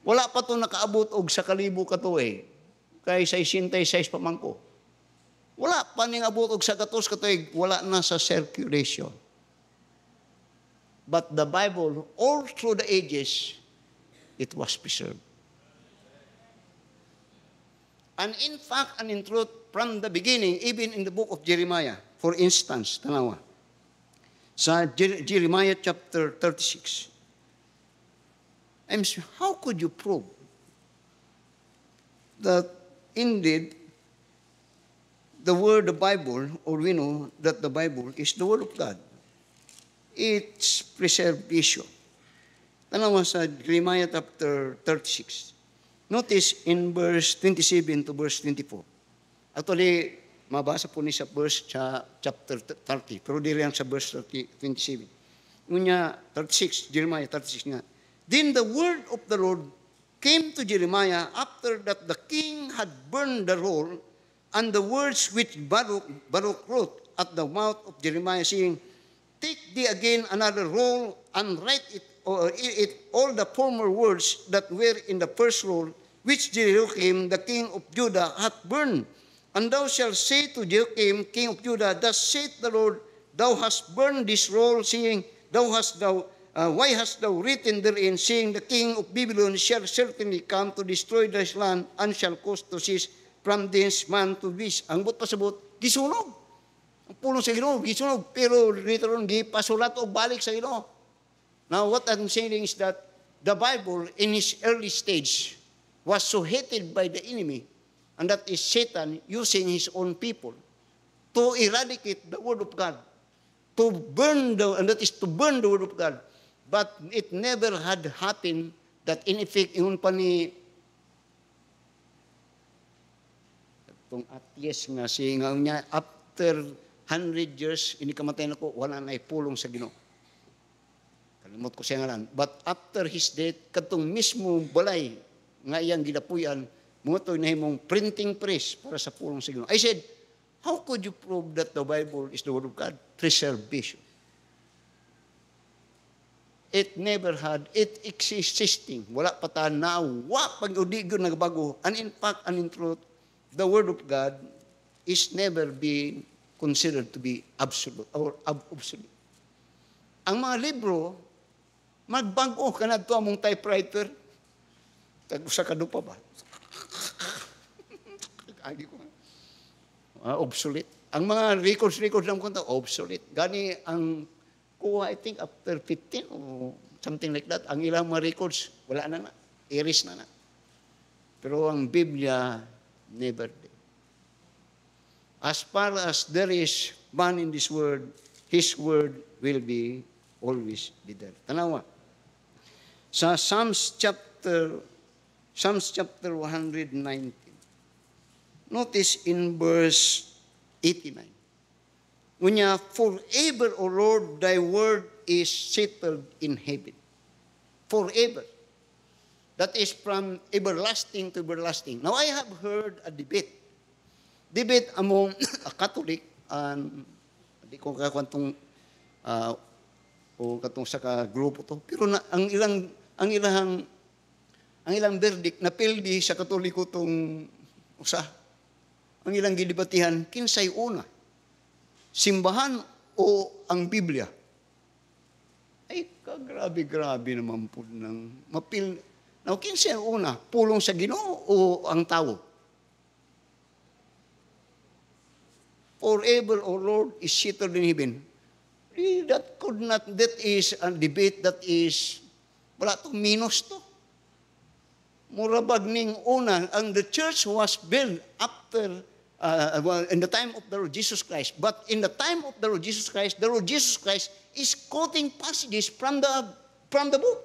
Wala pa to nakaabot og sa kalibo ka to eh. Kay 66 pa man ko. Wala pa ning abot og sa gatos ka to eh, wala na sa circulation. But the Bible, all through the ages, it was preserved. And in fact and in truth, from the beginning, even in the book of Jeremiah, for instance, tanawa, sa Jeremiah chapter 36, I'm saying, how could you prove that indeed the word, the Bible, or we know that the Bible is the Word of God? It's preservation. Tanawa sa Jeremiah chapter 36. Notice in verse 27 to verse 24. Actually, mabasa po ni sa verse chapter 30, pero di lang sa verse 27. Ngunya 36, Jeremiah 36 nga. Then the word of the Lord came to Jeremiah after that the king had burned the roll, and the words which Baruch wrote at the mouth of Jeremiah, saying, take thee again another roll and write it all the former words that were in the first roll, which Jehoiakim the king of Judah hath burned, And thou shalt say to Joachim, king of Judah, thus saith the Lord, thou hast burned this roll, saying, why hast thou written therein, saying, the king of Babylon shall certainly come to destroy this land, and shall cause to cease from this man to this. Ang but pasabot, gisunog. Ang pulong sa Ginoo, gisunog. Pero dito ron, gipasulat o balik sa Ginoo. Now, what I'm saying is that the Bible, in its early stage, was so hated by the enemy, and that is Satan using his own people to eradicate the Word of God, and that is to burn the Word of God. But it never had happened that in effect, yun pa ni itong atheist nga siya niya, after 100 years, inikamatay na ko, wala na ipulong sa Ginoo. Kalimot ko siya ngalan. But after his death, katong mismo balay, nga iyang gidapuyan, mga na himong printing press para sa pulong sa Ginoo. I said, how could you prove that the Bible is the Word of God? Preservation. It never had, it existing. Wala pa ta na, pag-udigon nagbago. And in fact, and in truth, the Word of God is never been considered to be absolute or obsolete. Ang mga libro, magbago ka na ito among typewriter, tag-usa ka pa ba? Obsolete. Ang mga records lang ko obsolete. Gani ang kuha, I think, after 15 or something like that, ang ilang mga records, wala na. Erase na. Pero ang Biblia, never did. As far as there is man in this world, His word will be always be there. Tanawa. Sa Psalms chapter 119. Notice in verse 89. Unya, forever, O Lord, thy word is settled in heaven. Forever. That is from everlasting to everlasting. Now, I have heard a debate among a Catholic and hindi ko kakwantong o katong sa grupo to. Pero ang ilang verdict na pildi sa Katoliko tong usa. Ang ilang gidebatihan, kinsay una? Simbahan o ang Biblia? Ay, kagrabe-grabe naman po ng mapil. Now, kinsay una? Pulong sa Ginoo o ang tao? Forever, O Lord, is settled in heaven. That is a debate that is, wala to, minus to. Murabag ning una, and the church was built after, in the time of the Lord Jesus Christ. But in the time of the Lord Jesus Christ is quoting passages from the book.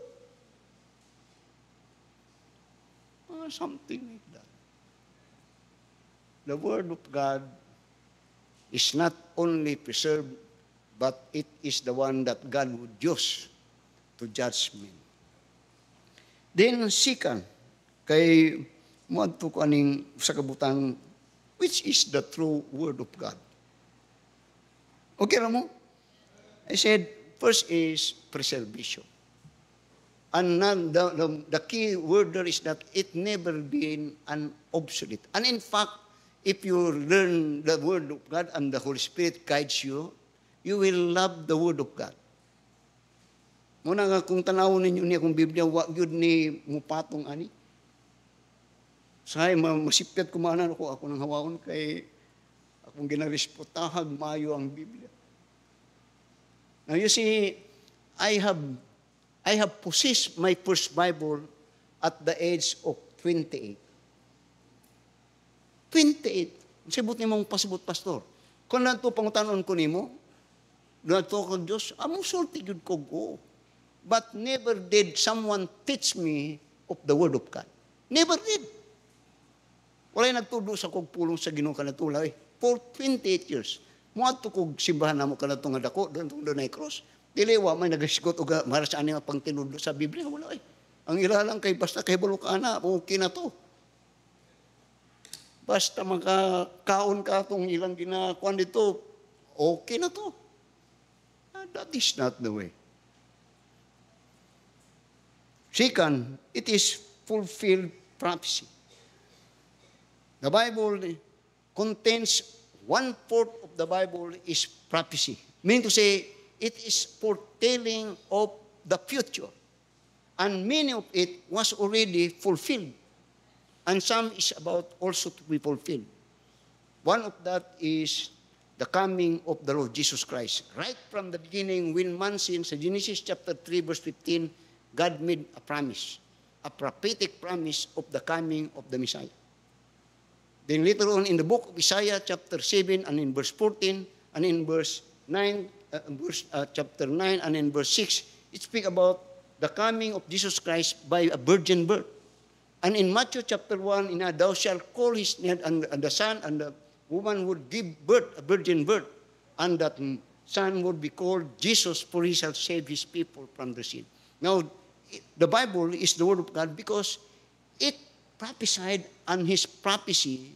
Something like that. The Word of God is not only preserved, but it is the one that God would use to judge men. Then second, kay muadto ko aning sa kabutang, which is the true Word of God. Okay ra mo? I said, first is preservation. And the key word there is that it never been an obsolete. And in fact, if you learn the Word of God and the Holy Spirit guides you, you will love the Word of God. Muna nga kung tanawon ninyo niya kung Biblia, wag yun ni mupatong ani. Say, masipyat kumanan ako nang hawaon kay akong ginarispotahag maayo ang Biblia. Now you see, I have possessed my first Bible at the age of 28. 28. Sibot ni mong pasibot, pastor. Kung nanto pangutanon ko nimo, nanto kag Dios, amo sulti gyud ko go. But never did someone teach me of the Word of God. Never did. Walay nagtudo sa kog pulong sa Ginoo kanatulay. For 28 years. Muadto kog simbahan namo kanatong nga dako, doon ay cross. Dili wa may nagasigot og mara sa ani nga pangtinudlo sa Biblia, wala ay. Ang ilalang kay basta kay balukana, okay na to. Basta makakaon ka itong ilang ginakuan dito, okay na to. That is not the way. Second, it is fulfilled prophecy. The Bible contains one-fourth of the Bible is prophecy. Meaning to say, it is foretelling of the future. And many of it was already fulfilled. And some is about also to be fulfilled. One of that is the coming of the Lord Jesus Christ. Right from the beginning, when man sinned, sa Genesis chapter 3, verse 15, God made a promise, a prophetic promise of the coming of the Messiah. Then later on in the book of Isaiah chapter 7 and in verse 14 and in verse 9, chapter 9 and in verse 6, it speaks about the coming of Jesus Christ by a virgin birth. And in Matthew chapter 1, thou shalt call his name, and the son and the woman would give birth, a virgin birth, and that son would be called Jesus, for he shall save his people from the sin. Now, the Bible is the Word of God because it prophesied, and his prophecy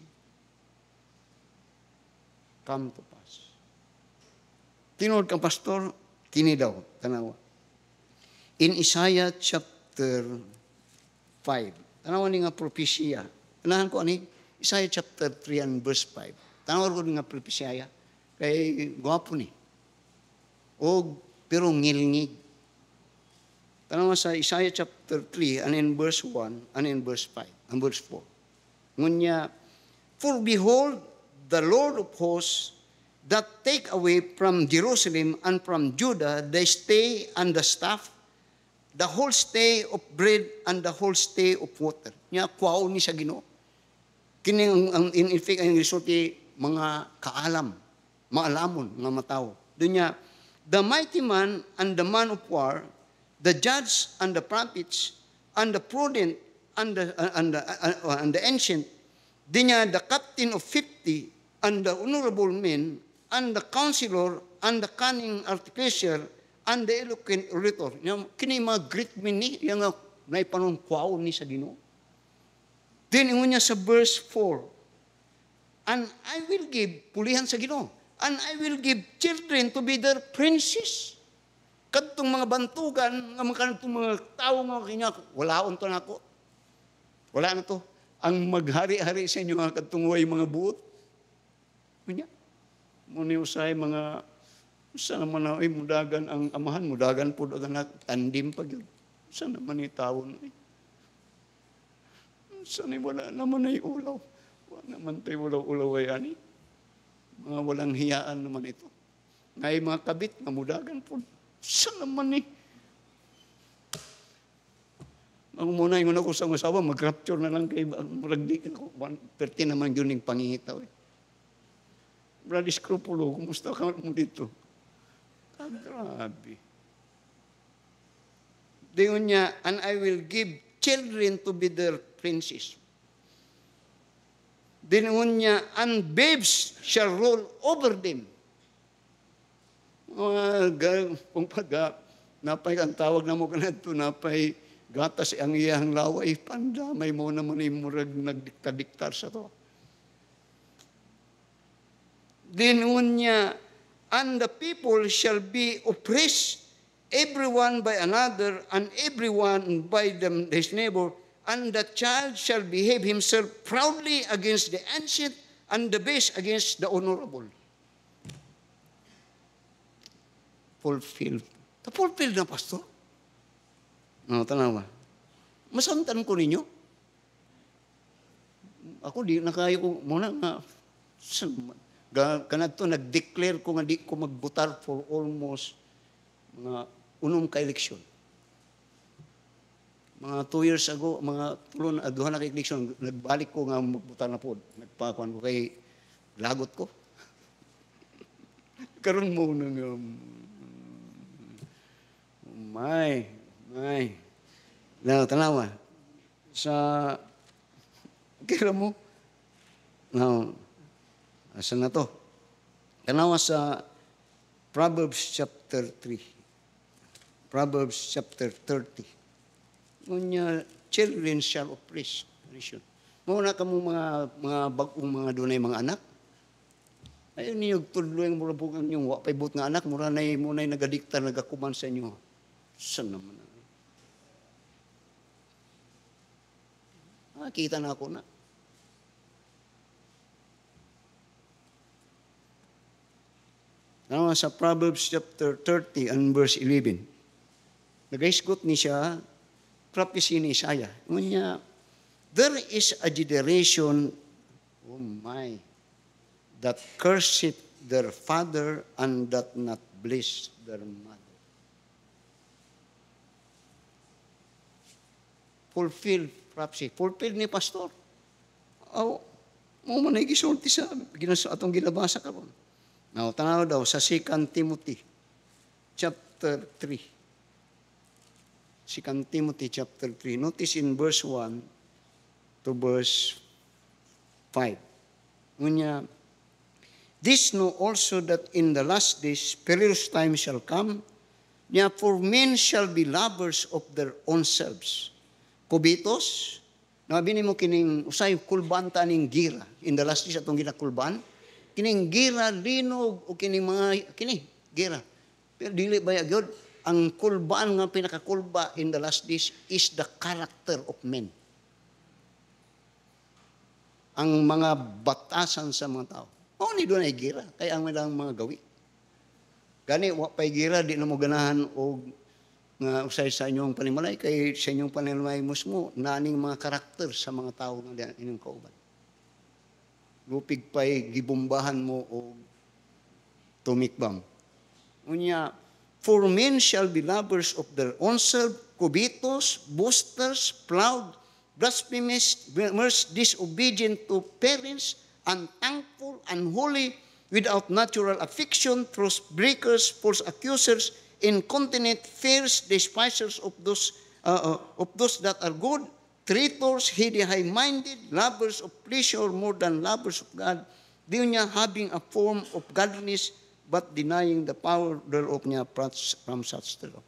come to pass. Tinod ka, pastor, kini daw, tanawa. In Isaiah chapter 5, tanawa ni nga propesya. Tanahan ko ani, Isaiah chapter 3 and verse 5. Tanawa ko ni nga propesya, kay gwapo ni. O, pero ngilngig. Tanawa sa Isaiah chapter 3 and in verse 1 and in verse 5 and verse 4. Ngunya, for behold, the Lord of hosts that take away from Jerusalem and from Judah the stay and the staff, the whole stay of bread and the whole stay of water. Nya kwao ni sa Ginoo. Kini ang in effect ang resulti mga kaalam, maalamon nga matawo. Dunya, the mighty man and the man of war, the judge and the prophets and the prudent and the ancient, dinya the captain of 50 and the honorable men and the counselor and the cunning artificer and the eloquent orator. Kini mga great men ni, yung naipanong kwao ni sa Ginoo. Then ingon niya sa verse 4, and I will give, pulihan sa Ginoo, and I will give children to be their princes. Kadtong mga bantugan, kadtong mga tao nga kanya, walaon to na ako. Wala na to. Ang maghari-hari sa inyo, kadtong way mga buot. Kanya, muni usay mga, sa naman na, mudagan ang amahan, mudagan po, dagan tandim pag yun. Saan naman ni tao na saan wala naman ay ulaw. Wala naman tayo ulaw-ulaw ay ani. Mga walang hiyaan naman ito. Ngay mga kabit, namudagan po. Saan naman ni? Ang muna yung ako sa asawa, mag-rapture na lang kay maragdi ako. 130 naman yun yung pangingitaw. Brad Scrupulo, kumusta ka mo dito? Grabe. Dingon niya, and I will give children to be their princes. Dingon niya, and babes shall roll over them. Kung pag napay ang tawag na mo kanadto, napay gatas ang iyang laway, pandamay mo naman yung murag nagdikta-diktar sa to. Dingon niya, and the people shall be oppressed, everyone by another, and everyone by his neighbor, and the child shall behave himself proudly against the ancient, and the base against the honorable. Fulfilled. Fulfilled na, pastor? No, tanawa. Masamtan ko ninyo. Ako di nakayo ko muna nga kanadto nag-declare ko nga di ko magbutar for almost mga unom ka eleksyon. Mga 2 years ago, mga tulon, duha na ka eleksyon, nagbalik ko nga magbutar na po. Nagpakuan ko kay lagot ko. Karon mo na nga, may. Tanawa. Sa, kira mo, now, asan na to? Tanawa sa Proverbs chapter 3. Proverbs chapter 30. Ngunya, children shall oppress. Muna ka mo mga bagong mga dunay mga anak. Ayun niyo, tudlo yung mura bukan yung wapay but nga anak, mura na muna'y nagadikta, nagakuman sa inyo. Saan naman na? Kita na ako na. Ano sa Proverbs chapter 30 and verse 11. Nagaisgot ni siya, prophecy ni Isaiah. Ngunya, there is a generation, oh my, that curseth their father and that not bless their mother. Fulfilled prophecy. Fulfilled ni pastor. Aw, mo man ay gisulti sa atong ginabasa karon. Now, tanaw daw sa 2 Timothy chapter 3. 2 Timothy chapter 3. Notice in verse 1 to verse 5. Ngunya, this know also that in the last days perilous times shall come, for men shall be lovers of their own selves. Kubitos, nabini mo kining usay kulbanta ning gira. In the last days atong ginakulban, kining gira linog o kining mga kini gira. Pero dili ba gyud ang kulban nga pinakakulba in the last days is the character of men. Ang mga batasan sa mga tao. O ni doon ay gira, kaya ang mga gawi. Gani, wapay gira, di na mo ganahan o nga usay sa inyong panimalay, kay sa inyong panimalay mo, naning mga karakter sa mga tao nga inyong kauban. Lupig pa'y gibumbahan mo o tumikbang. Unya, for men shall be lovers of their own self, covetous, boasters, proud, blasphemous, disobedient to parents, unthankful, unholy, without natural affection, truth breakers, false accusers, incontinent, fierce, despisers of those that are good, traitors, heady, high-minded, lovers of pleasure more than lovers of God, di niya having a form of godliness, but denying the power thereof niya from such thereof.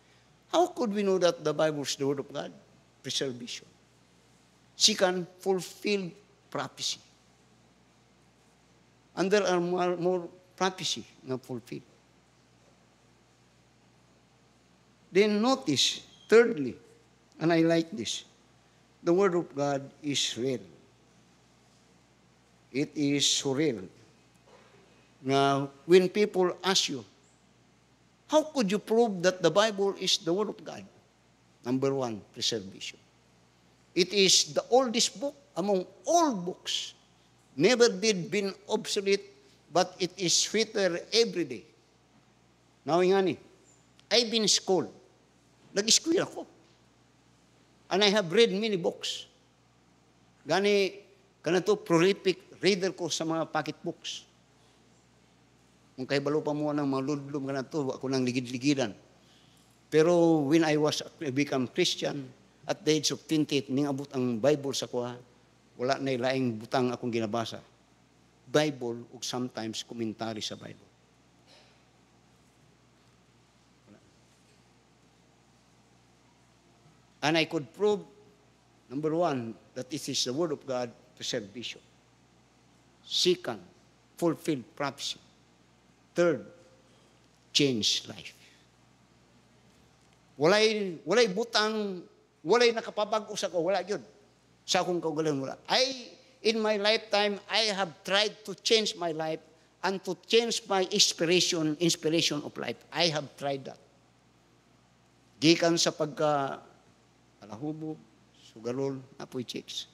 How could we know that the Bible is the Word of God? Preservation. Second, fulfilled prophecy. And there are more prophecy na fulfilled. Then notice, thirdly, and I like this, the Word of God is real. It is so real. Now, when people ask you, how could you prove that the Bible is the Word of God? Number one, preservation. It is the oldest book among all books. Never did been obsolete, but it is sweeter every day. Now, ingani, I've been in school. Nag-school ako. And I have read many books. Gani, kanato prolific reader ko sa mga pocket books. Kung kay balo pa mo ng mga ludlum kanato, ako nang ligid-ligidan. Pero when I become Christian, at the age of 28, ning abot ang Bible sa kuha, wala na ilaing butang akong ginabasa. Bible o sometimes komentary sa Bible. And I could prove, number one, that this is the Word of God, preservation. Second, fulfilled prophecy. Third, change life. Walay butang, walay nakapabago sa ko, wala yun. Sa akong kaugalan, wala. In my lifetime, I have tried to change my life and to change my inspiration of life. I have tried that. Gikan sa pagka alahubog, sugarol, apoy chicks.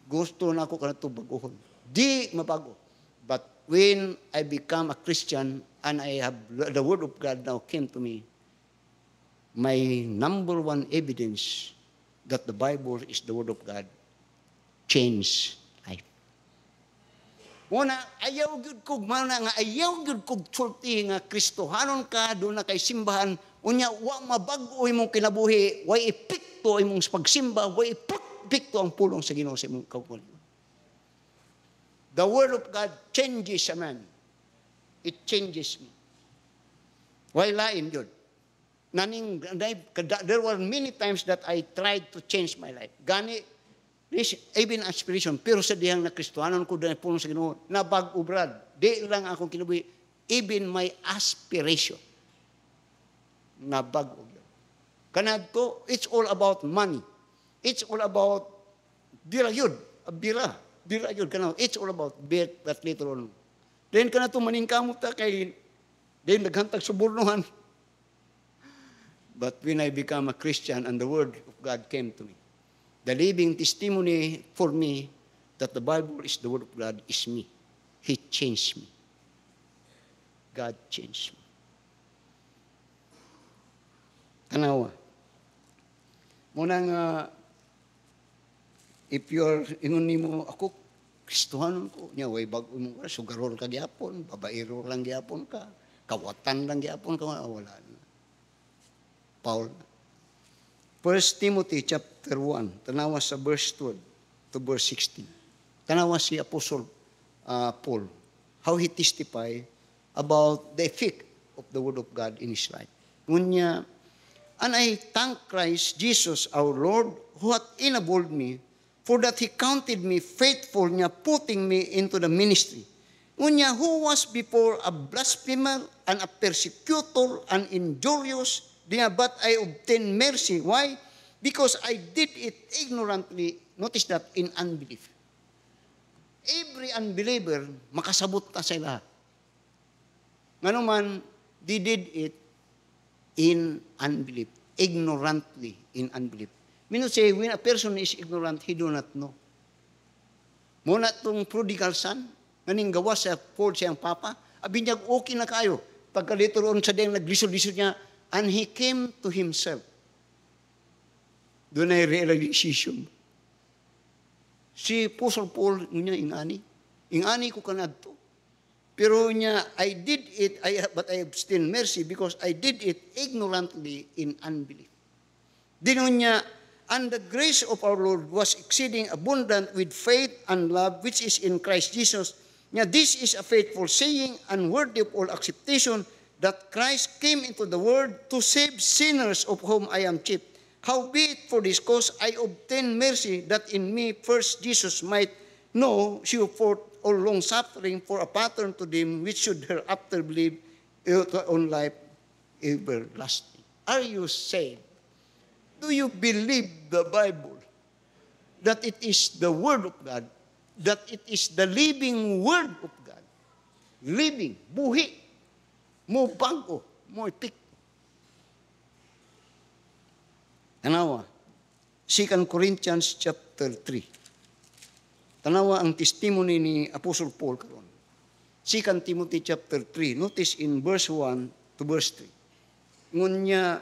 Gusto na ako kanito baguhon. Di mabago. But when I become a Christian and I have the Word of God now came to me, my number one evidence that the Bible is the Word of God change life. Una, ayaw gyud kog mana nga ayaw gyud kog sulti nga Kristohanon ka do na kay simbahan unya wa mabago imong kinabuhi, wa epekto imong pagsimba, wa epekto ang pulong sa Ginoo sa imong kaugalingon. The Word of God changes a man. It changes me. Why lain yun? There were many times that I tried to change my life. Gani, even aspiration, pero sa dihang na Kristohanon ko dahil pulong sa Ginoo, nabag-ubrad. Di lang akong kinabuhi. Even my aspiration, nabag-ubrad. Kanadto, it's all about money. It's all about bira yun. Bira yun. It's all about bet that later on Then ka na ito maningkamot ta kay then naghantag subornohan. But when I become a Christian and the Word of God came to me, the living testimony for me that the Bible is the Word of God is me. He changed me. God changed me. Tanawa. Muna nga, if you're, ingon ni mo, ako, Kristohanon ko, niya, way bago mo ka, sugarol ka gyapon, babaero lang gyapon ka, kawatan lang gyapon ka, wala na. Paul. 1 Timothy chapter 1, tanawa sa verse 12 to verse 16. Tanawa si Apostle Paul, how he testify about the effect of the Word of God in his life. Ngunya, and I thank Christ Jesus our Lord, who hath enabled me, for that He counted me faithful niya, putting me into the ministry. Ngunya, who was before a blasphemer and a persecutor and injurious, but I obtained mercy. Why? Because I did it ignorantly. Notice that, in unbelief. Every unbeliever, makasabot ta sa lahat. Nga naman, they did it in unbelief. Ignorantly in unbelief. Meaning say, when a person is ignorant, he do not know. Muna itong prodigal son, nganing gawa sa Paul siyang papa, abi niya, okay na kayo. Pagka later on sa dayang naglisod-lisod niya, and he came to himself. Doon ay realization. Si Apostle Paul, niya, ingani ko kanadto. Pero niya, I did it, but I obtained mercy because I did it ignorantly in unbelief. Dinon niya, and the grace of our Lord was exceeding abundant with faith and love which is in Christ Jesus. Niya, this is a faithful saying and worthy of all acceptation, that Christ came into the world to save sinners, of whom I am chief. Howbeit for this cause I obtained mercy, that in me first Jesus might know, show forth all long suffering for a pattern to them which should hereafter believe on life everlasting. Are you saved? Do you believe the Bible? That it is the Word of God? That it is the living Word of God? Living, buhi. Mo bago, mo ipik. Tanawa, 2 Corinthians chapter 3. Tanawa ang testimony ni Apostle Paul karon. 2 Timothy chapter 3. Notice in verse 1 to verse 3. Ngunya,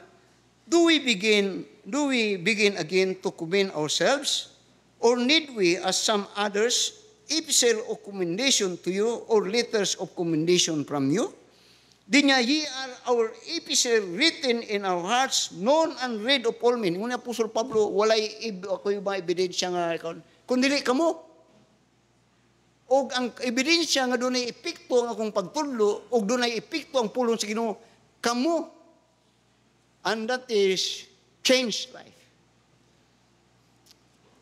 do we begin again to commend ourselves, or need we, as some others, epistle of commendation to you, or letters of commendation from you? Di niya, ye are our epistle written in our hearts, known and read of all men. Ngunit Apostol Pablo, walay ako yung mga ebidensya nga, kung dili ka mo. O ang ebidensya nga doon ay epekto ang akong pagtudlo, o doon ay epekto ang pulong sa Ginoo, kamo. And that is changed life.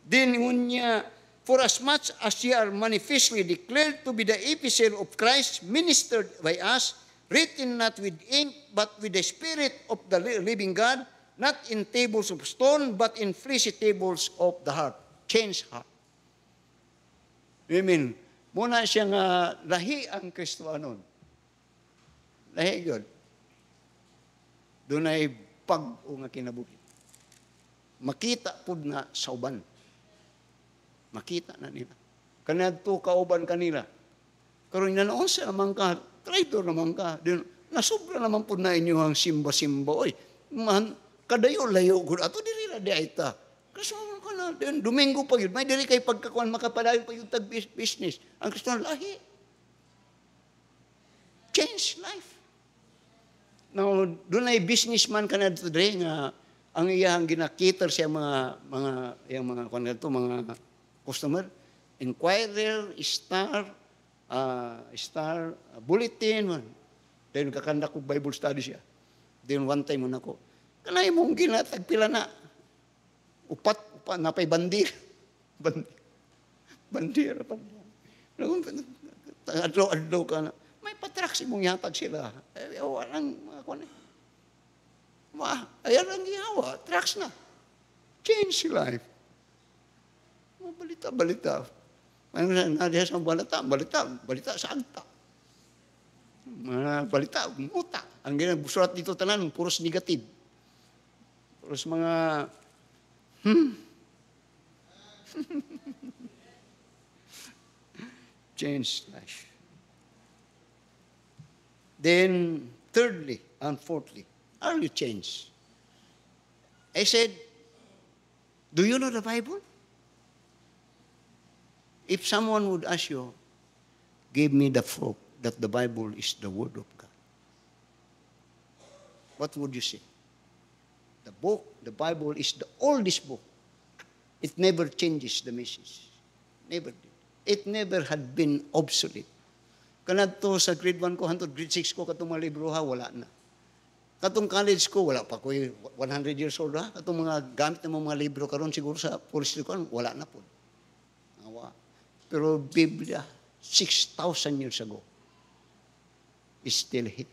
Then ngunya, for as much as ye are manifestly declared to be the epistle of Christ, ministered by us, written not with ink, but with the Spirit of the living God, not in tables of stone, but in fleshy tables of the heart. Change heart. Amen. Muna siya nga lahi ang Kristohanon. Lahi yun. Doon ay pag-o nga kinabuhi. Makita po na sa uban. Makita na nila. Kanadto kauban kanila. Karon nanoon sa naman ka, traitor naman ka. Nasobra naman po na inyo ang simba-simba. Oy, man, kadayo-layo ko. Ato diri na di aita. Kasama ka na. Domingo pa yun. May diri kay pagkakuan makapadayon pa yung tag-business. Ang Kristo lahi. Change life. Now, doon ay businessman ka na today nga ang iyang ginakiter siya mga customer. Inquirer, Star, Bulletin. Then kakanda ko Bible study siya. Then one time mo na ko, kanay mong ginatagpila na. Upat, napay bandir. Bandir. Adlaw ka na. May patraksi mong yatag sila. Walang mga kone. Ayan ang gihawa. Tracks na. Change life. Balita. Balita sa balita sa agta. Mga balita, muta. Ang ginagsulat dito tanan, puros negative. Puros mga, change life. Then, thirdly and fourthly, are you changed? I said, do you know the Bible? If someone would ask you, give me the proof that the Bible is the Word of God, what would you say? The book, the Bible is the oldest book. It never changes the message. Never did. It never had been obsolete. Kanadto sa grade 1 ko, hantod grade 6 ko, katong mga libro ha, wala na. Katong college ko, wala pa ko 100 years old ha. Katong mga gamit ng mga libro karon siguro sa police ko, wala na po. Awa. Pero Biblia, 6,000 years ago, is still here.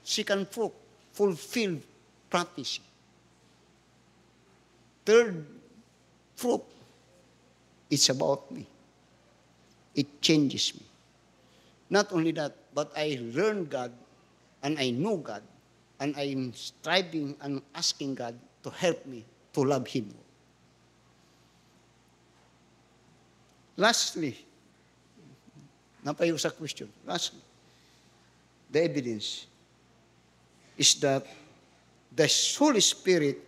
Second proof, fulfilled prophecy. Third proof, it's about me. It changes me. Not only that, but I learned God and I know God and I'm striving and asking God to help me to love Him. Lastly, napayo sa question. Lastly, the evidence is that the Holy Spirit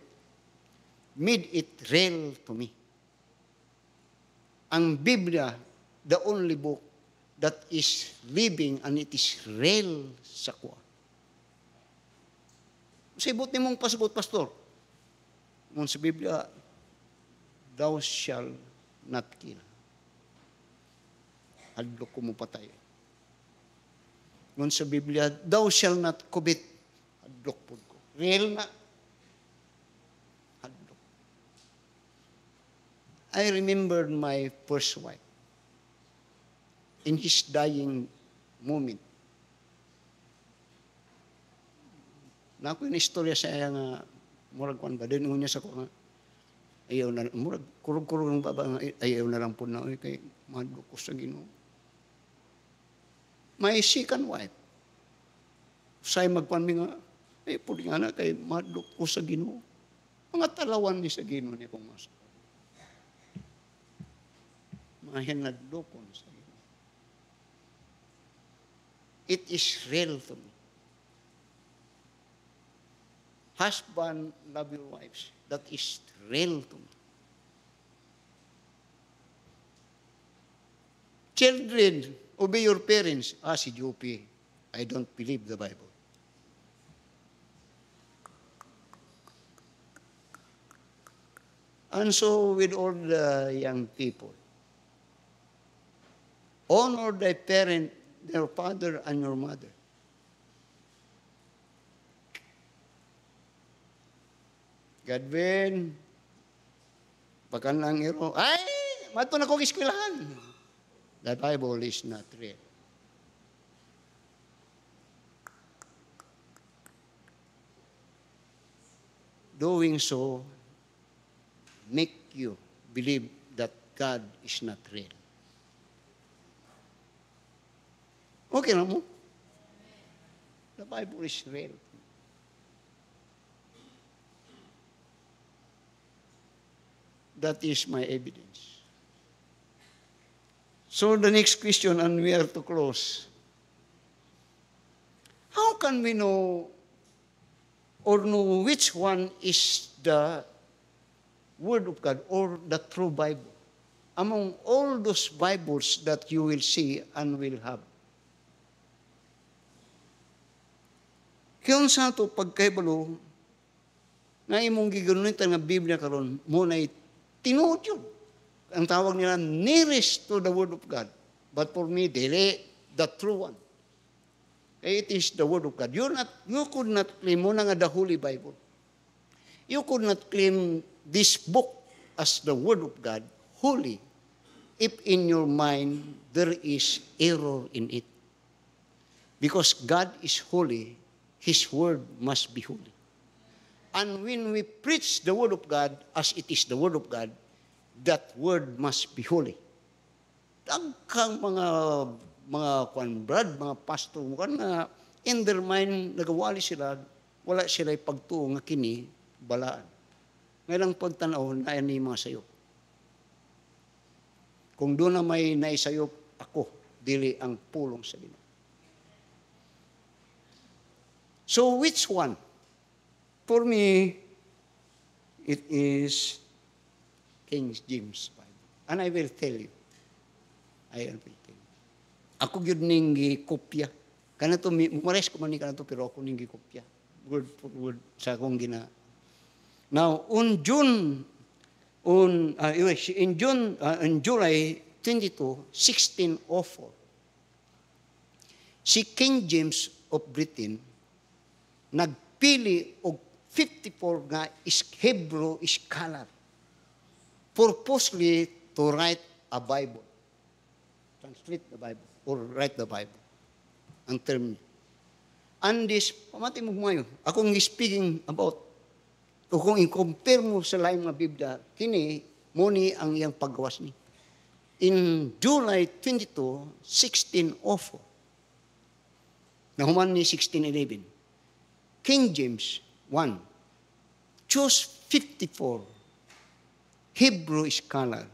made it real to me. Ang Biblia, the only book that is living and it is real sa kuha. Sa ibot ni mong pasabot, pastor, ngun sa Biblia, thou shall not kill. Hadlok ko mo patay. Ngun sa Biblia, thou shall not covet. Hadlok po ko. Real na. Hadlok. I remembered my first wife. In his dying moment. Na ako yung istorya sa iya nga, murag kwan ba, din niya sa ko nga, ayaw na, murag kurog-kurog ng baba, ayaw na lang po na, kay madlo ko sa Ginoo. My second wife, sa'y magpanmi nga, puli nga na, kay madlo ko sa Ginoo. Mga talawan ni sa Ginoo niya kong masa. Mga hinadlo ko sa Ginoo. It is real to me. Husband, love your wives. That is real to me. Children, obey your parents. Si Jopi, I don't believe the Bible. And so with all the young people, honor thy parent, your father and your mother. Godwin, pakan lang iro, ay, mato na kong eskwelahan. The Bible is not real. Doing so, make you believe that God is not real. Okay na mo? The Bible is real. That is my evidence. So the next question, and we are to close. How can we know or know which one is the Word of God or the true Bible? Among all those Bibles that you will see and will have. Kaya sa ito, pagkaibalo, na imong gigununitan nga Biblia karon mo na tinuod yun. Ang tawag nila, nearest to the Word of God. But for me, dili, the true one. It is the Word of God. You could not claim mo na nga the Holy Bible. You could not claim this book as the Word of God, holy, if in your mind there is error in it. Because God is holy, His Word must be holy. And when we preach the Word of God as it is the Word of God, that Word must be holy. Dagkang mga mga brad, mga pastor, mukhang na in their mind, nagawali sila, wala sila pagtuo nga kini, balaan. Ngayon pagtanaw na yan ni mga sayop. Kung doon na may naisayop ako, dili ang pulong sa Ginoo. So which one? For me, it is King James Bible. And I will tell you. Ako yun ning kopya. Kanato, mares ko man ni kanato, pero ako ning kopya. Word for word sa akong gina. Now, in July 22, 1604, si King James of Britain nagpili og 54 nga Hebrew scholar purposely to write a Bible. Translate the Bible or write the Bible. Ang term niya. And this, pamati mo ngayon, akong speaking about, o kung i-compare mo sa laing mga Biblia, kini, muni ang iyang paggawas ni. In July 22, 1604, nahuman ni 1611, King James 1, chose 54 Hebrew scholar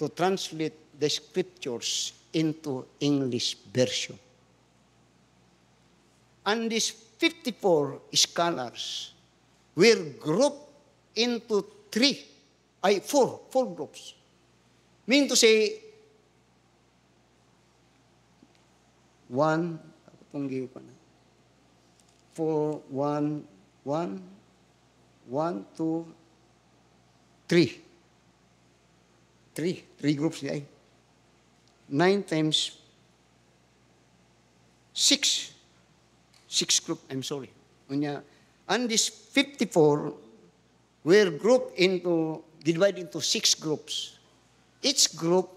to translate the scriptures into English version. And these 54 scholars were grouped into four groups. Meaning to say, one, two, three. Three groups niya. 9 times 6. 6 group, I'm sorry. And these 54 were divided into 6 groups. Each group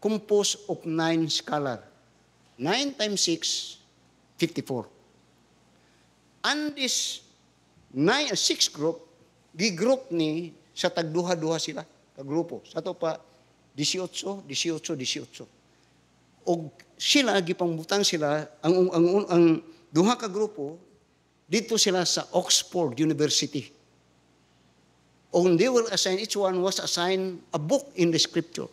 composed of 9 scholars. 9 times 6, 54. And this 6 group, gigroup ni sa tagduha-duha sila, kagrupo. Sa ito pa, 18. O sila, gipangbutan sila, ang duha ka grupo, dito sila sa Oxford University. And they were assigned, each one was assigned a book in the scripture.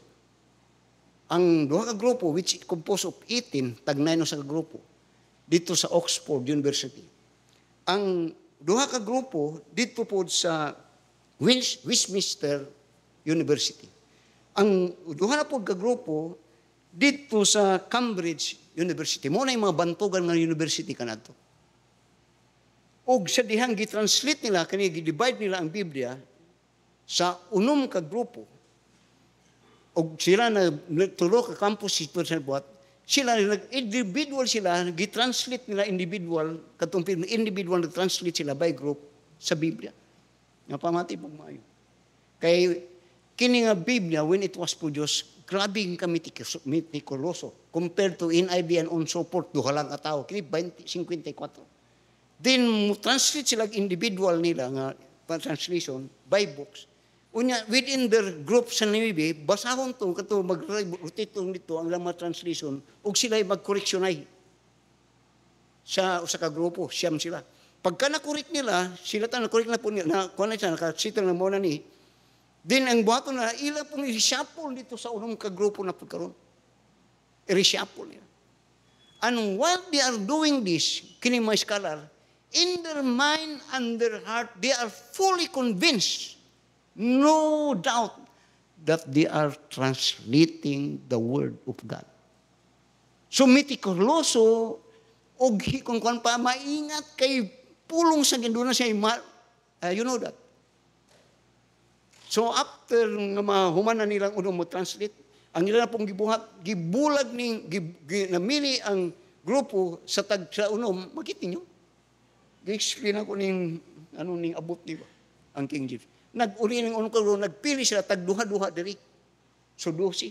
Ang duha ka grupo, which composed of 18, tag-9 sa grupo, dito sa Oxford University. Ang duha ka grupo, dito po sa Westminster University. Ang duha na po ka grupo, dito sa Cambridge University. Muna yung mga bantugan ng university kanadto. Og sa dihang gitranslate nila, kani gidivide nila ang Biblia sa unom ka grupo. Og sila na tulo ka campus buhat, sila individual sila, gitranslate nila individual, katong individual na translate sila by group sa Biblia. Nga pamati pong maayo. Kay kini nga Biblia, when it was produced, grabe nga mitikuloso. Compared to NIV and on so forth, duha lang ataw. Kini 54. Then, translate sila individual nila nga translation by books. Unya, within their group sa NIV, basahon to, kato mag-rotate nito ang mga translation, ug sila mag-correctionay sa kagrupo, siyam sila. Pagka na-correct nila, sila na-correct na po nila, kung na siya, nakasita na muna ni, din ang buhato na, ila pong i-reshuffle dito sa unong kagrupo na pagkaroon. I-reshuffle nila. And while they are doing this, kini mga scholar, in their mind and their heart, they are fully convinced, no doubt, that they are translating the Word of God. So, mitikuloso, og kung pa, maingat kay pulong sa ginduna siya, you know that. So, after nga mahuman na nilang unong mo translate, ang nila na pong gibulag namili ang grupo sa unom, makita nyo. Gi-explain ako ning abot niyo, ang King James. Nag-uli ng unong kagrupo, nagpili sila, tagduha-duha diri. So, 12.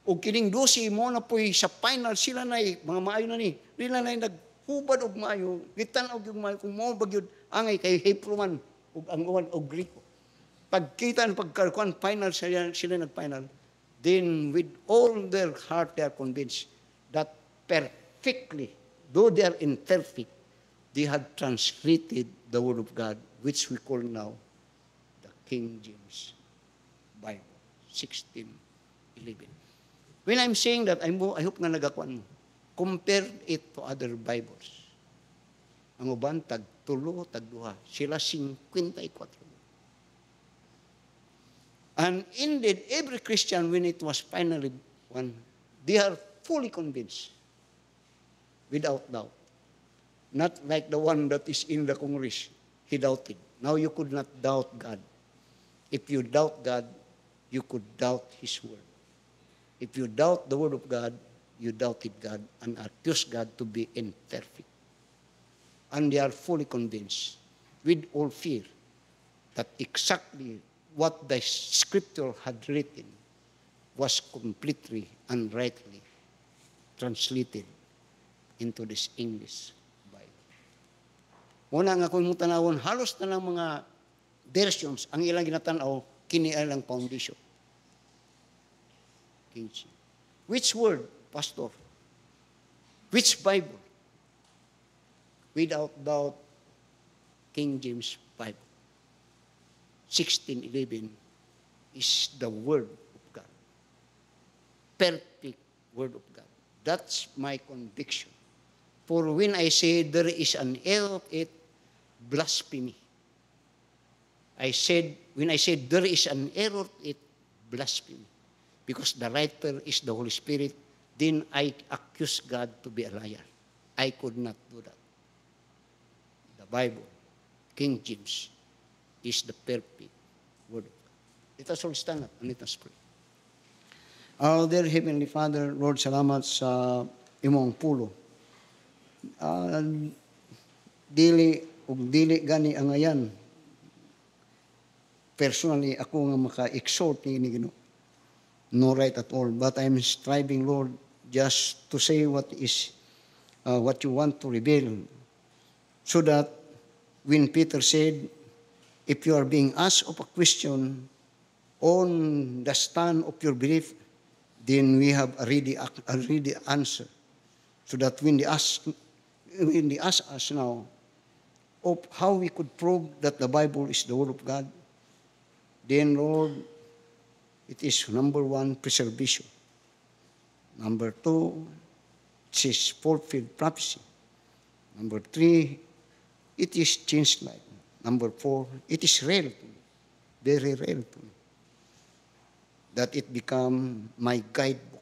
O kining 12 mo na po'y sa final sila na mga maayo na ni. Nila na naghubad og maayo, gitanaw og maayo, kung mo bagyod, angay kay Hebrew man, og ang uwan og Griko. Pagkita ng pagkakuan, final sila nag-final, then with all their heart they are convinced that perfectly, though they are imperfect, they had translated the Word of God, which we call now the King James Bible, 1611. When I'm saying that, I hope nga nagakuan mo. Compare it to other Bibles. Ang uban, tag-tulo, tag-duha. Sila 54. And indeed, every Christian, when it was finally one, they are fully convinced, without doubt. Not like the one that is in the Congress. He doubted. Now you could not doubt God. If you doubt God, you could doubt His Word. If you doubt the Word of God, you doubted God and accused God to be imperfect. And they are fully convinced, with all fear, that exactly what the Scripture had written was completely and rightly translated into this English Bible. Una nga kung tanawon, halos na ng mga versions, ang ilang ginatanaw, kini ilang foundation. Which word, Pastor? Which Bible? Without doubt, King James Bible. 1611 is the Word of God. Perfect Word of God. That's my conviction. For when I say there is an error of it, blasphemy. When I said there is an error of it, blasphemy. Because the writer is the Holy Spirit, then I accuse God to be a liar. I could not do that. The Bible, King James, is the perfect Word of God. Let us all stand up and let us pray. Our dear Heavenly Father, Lord, salamat sa imong pulo. Dili gani ang ayan. Personally, ako nga maka-exhort ni Ginoo. No right at all. But I'm striving, Lord, just to say what you want to reveal. So that when Peter said, if you are being asked of a question on the stand of your belief, then we have a ready answer. So that when they ask us now of how we could prove that the Bible is the Word of God, then, Lord, it is number one, preservation. Number two, it is fulfilled prophecy. Number three, it is changed life. Number four, it is real to me, very real to me. That it become my guidebook.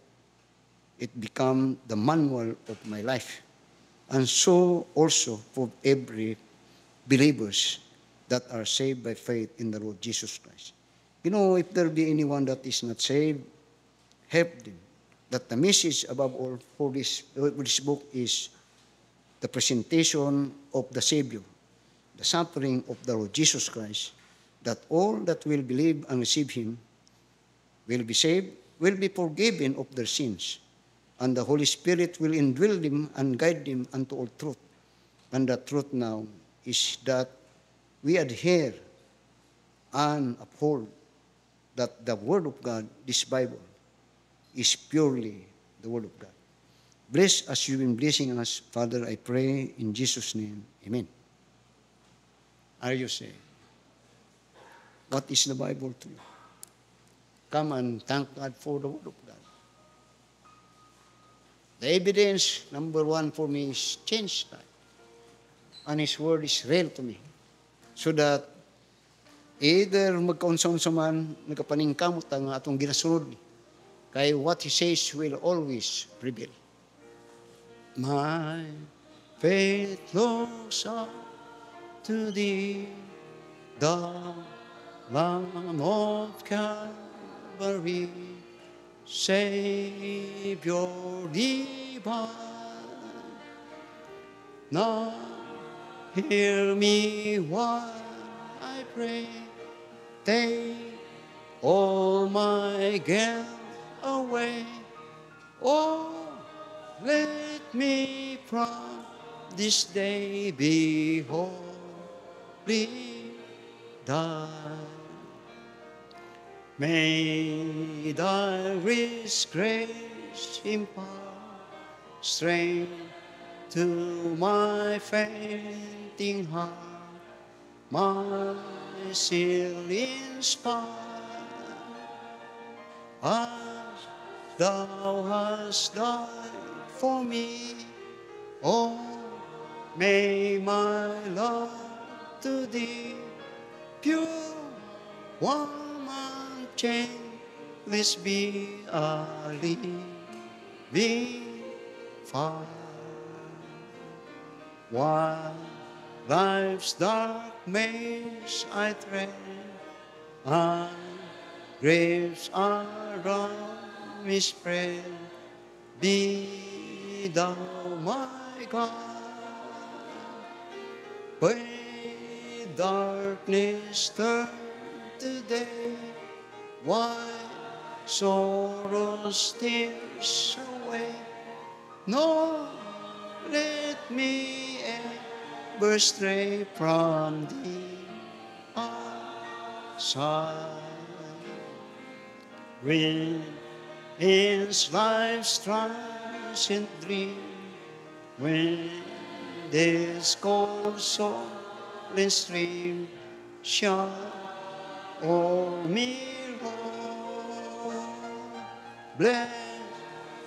It become the manual of my life. And so also for every believers that are saved by faith in the Lord Jesus Christ. You know, if there be anyone that is not saved, help them. That the message above all for this book is the presentation of the Savior, the suffering of the Lord Jesus Christ, that all that will believe and receive Him will be saved, will be forgiven of their sins, and the Holy Spirit will indwell them and guide them unto all truth. And the truth now is that we adhere and uphold that the Word of God, this Bible, is purely the Word of God. Bless as you've been blessing us, Father, I pray in Jesus' name. Amen. Are you saved? What is the Bible to you? Come and thank God for the Word of God. The evidence, number one for me, is changed life. And His Word is real to me. So that either magkaunsa-unsa man, nagkapaningkamot ang atong ginasunod ni, kay what He says will always prevail. My faith looks up to Thee, the Lamb of Calvary, Savior divine. Now hear me while I pray, take all my guilt away. Oh, let me from this day be wholly thine. May thy rich grace impart strength to my fainting heart, my zeal inspire, as thou hast died for me. Oh, may my love to thee, pure, warm, and chainless be a living fire. While life's dark maze I tread, and graves around me spread, be thou my God. When darkness turn to day, why sorrows tears away, nor let me ever stray from thee aside. When in life's transient dream, when this cold soulless stream shall o'er me roll, blessed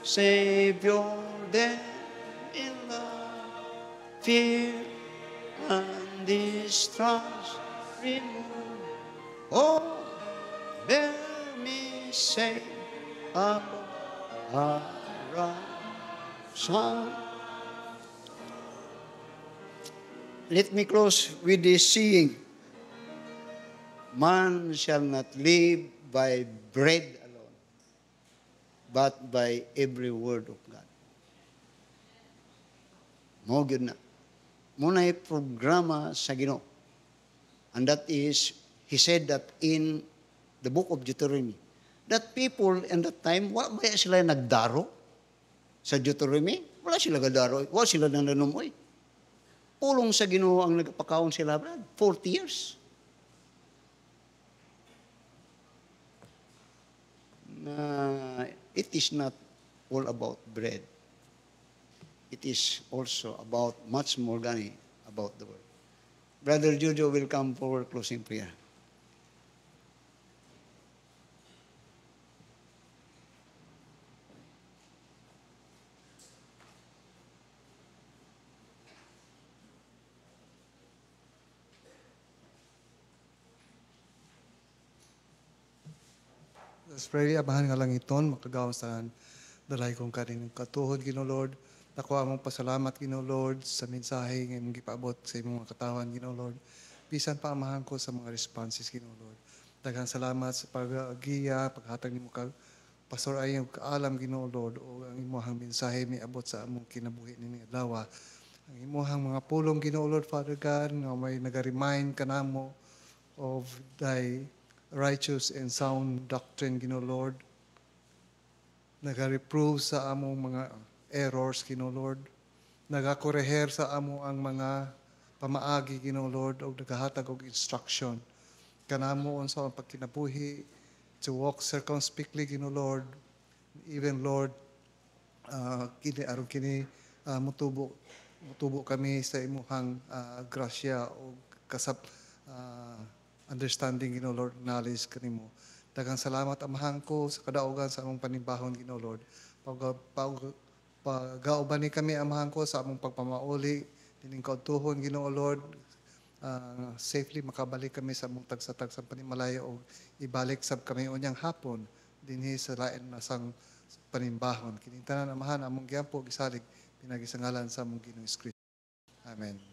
Savior, then in love, fear and distrust remove. Oh, bear me safe above sun. Let me close with this saying: man shall not live by bread alone, but by every word of God. Mo gyud na. Muna'y programa sa Ginoo. And that is, he said that in the book of Deuteronomy, that people in that time, wala ba sila nagdaro sa Deuteronomy? Wala sila nagdaro. Wala sila nananumoy. Pulong sa Ginoo ang nagpakaon sila, Brad. 40 years. It is not all about bread. It is also about much more than about the word. Brother Jojo will come for closing prayer. Let's pray, abahan nga lang iton, makagawas sa dalay kong kanin katuhod, Ginoo Lord. Dako among pasalamat, Ginoo Lord, sa mensahe nga imong gipaabot sa imong mga katawan, Ginoo Lord. Bisan pa amahan ko sa mga responses, Ginoo Lord. Daghang salamat sa pag-agiya, paghatag nimo kag pastor ay kaalam, Ginoo Lord, o ang imong mensahe miabot sa among kinabuhi nini adlaw. Ang imong mga pulong, Ginoo Lord, Father God, nga may naga-remind kanamo of thy righteous and sound doctrine, Ginoo Lord. Nagareprove sa among mga errors, Ginoo Lord. Nagakoreher sa amo ang mga pamaagi, Ginoo Lord, o nagahatag og instruction. Kanamo unsa ang pagkinabuhi to walk circumspectly, Ginoo Lord. Even Lord, kini mutubo kami sa imuhang grasya o kasap understanding, Ginoo Lord, knowledge kanimo. Daghang salamat amahan ko sa kadaugan sa among panibahon, Ginoo Lord. Pagauban ni kami amahan ko sa among pagpamauli dining kautuhon, Ginoo Lord. Safely makabalik kami sa among tagsa-tagsang panimalaya o ibalik sab kami unyang hapon dinhi sa lain na sang panimbahon. Kining tanan amahan among giampo gisalig pinagi sa ngalan sa among Ginoong Kristo. Amen.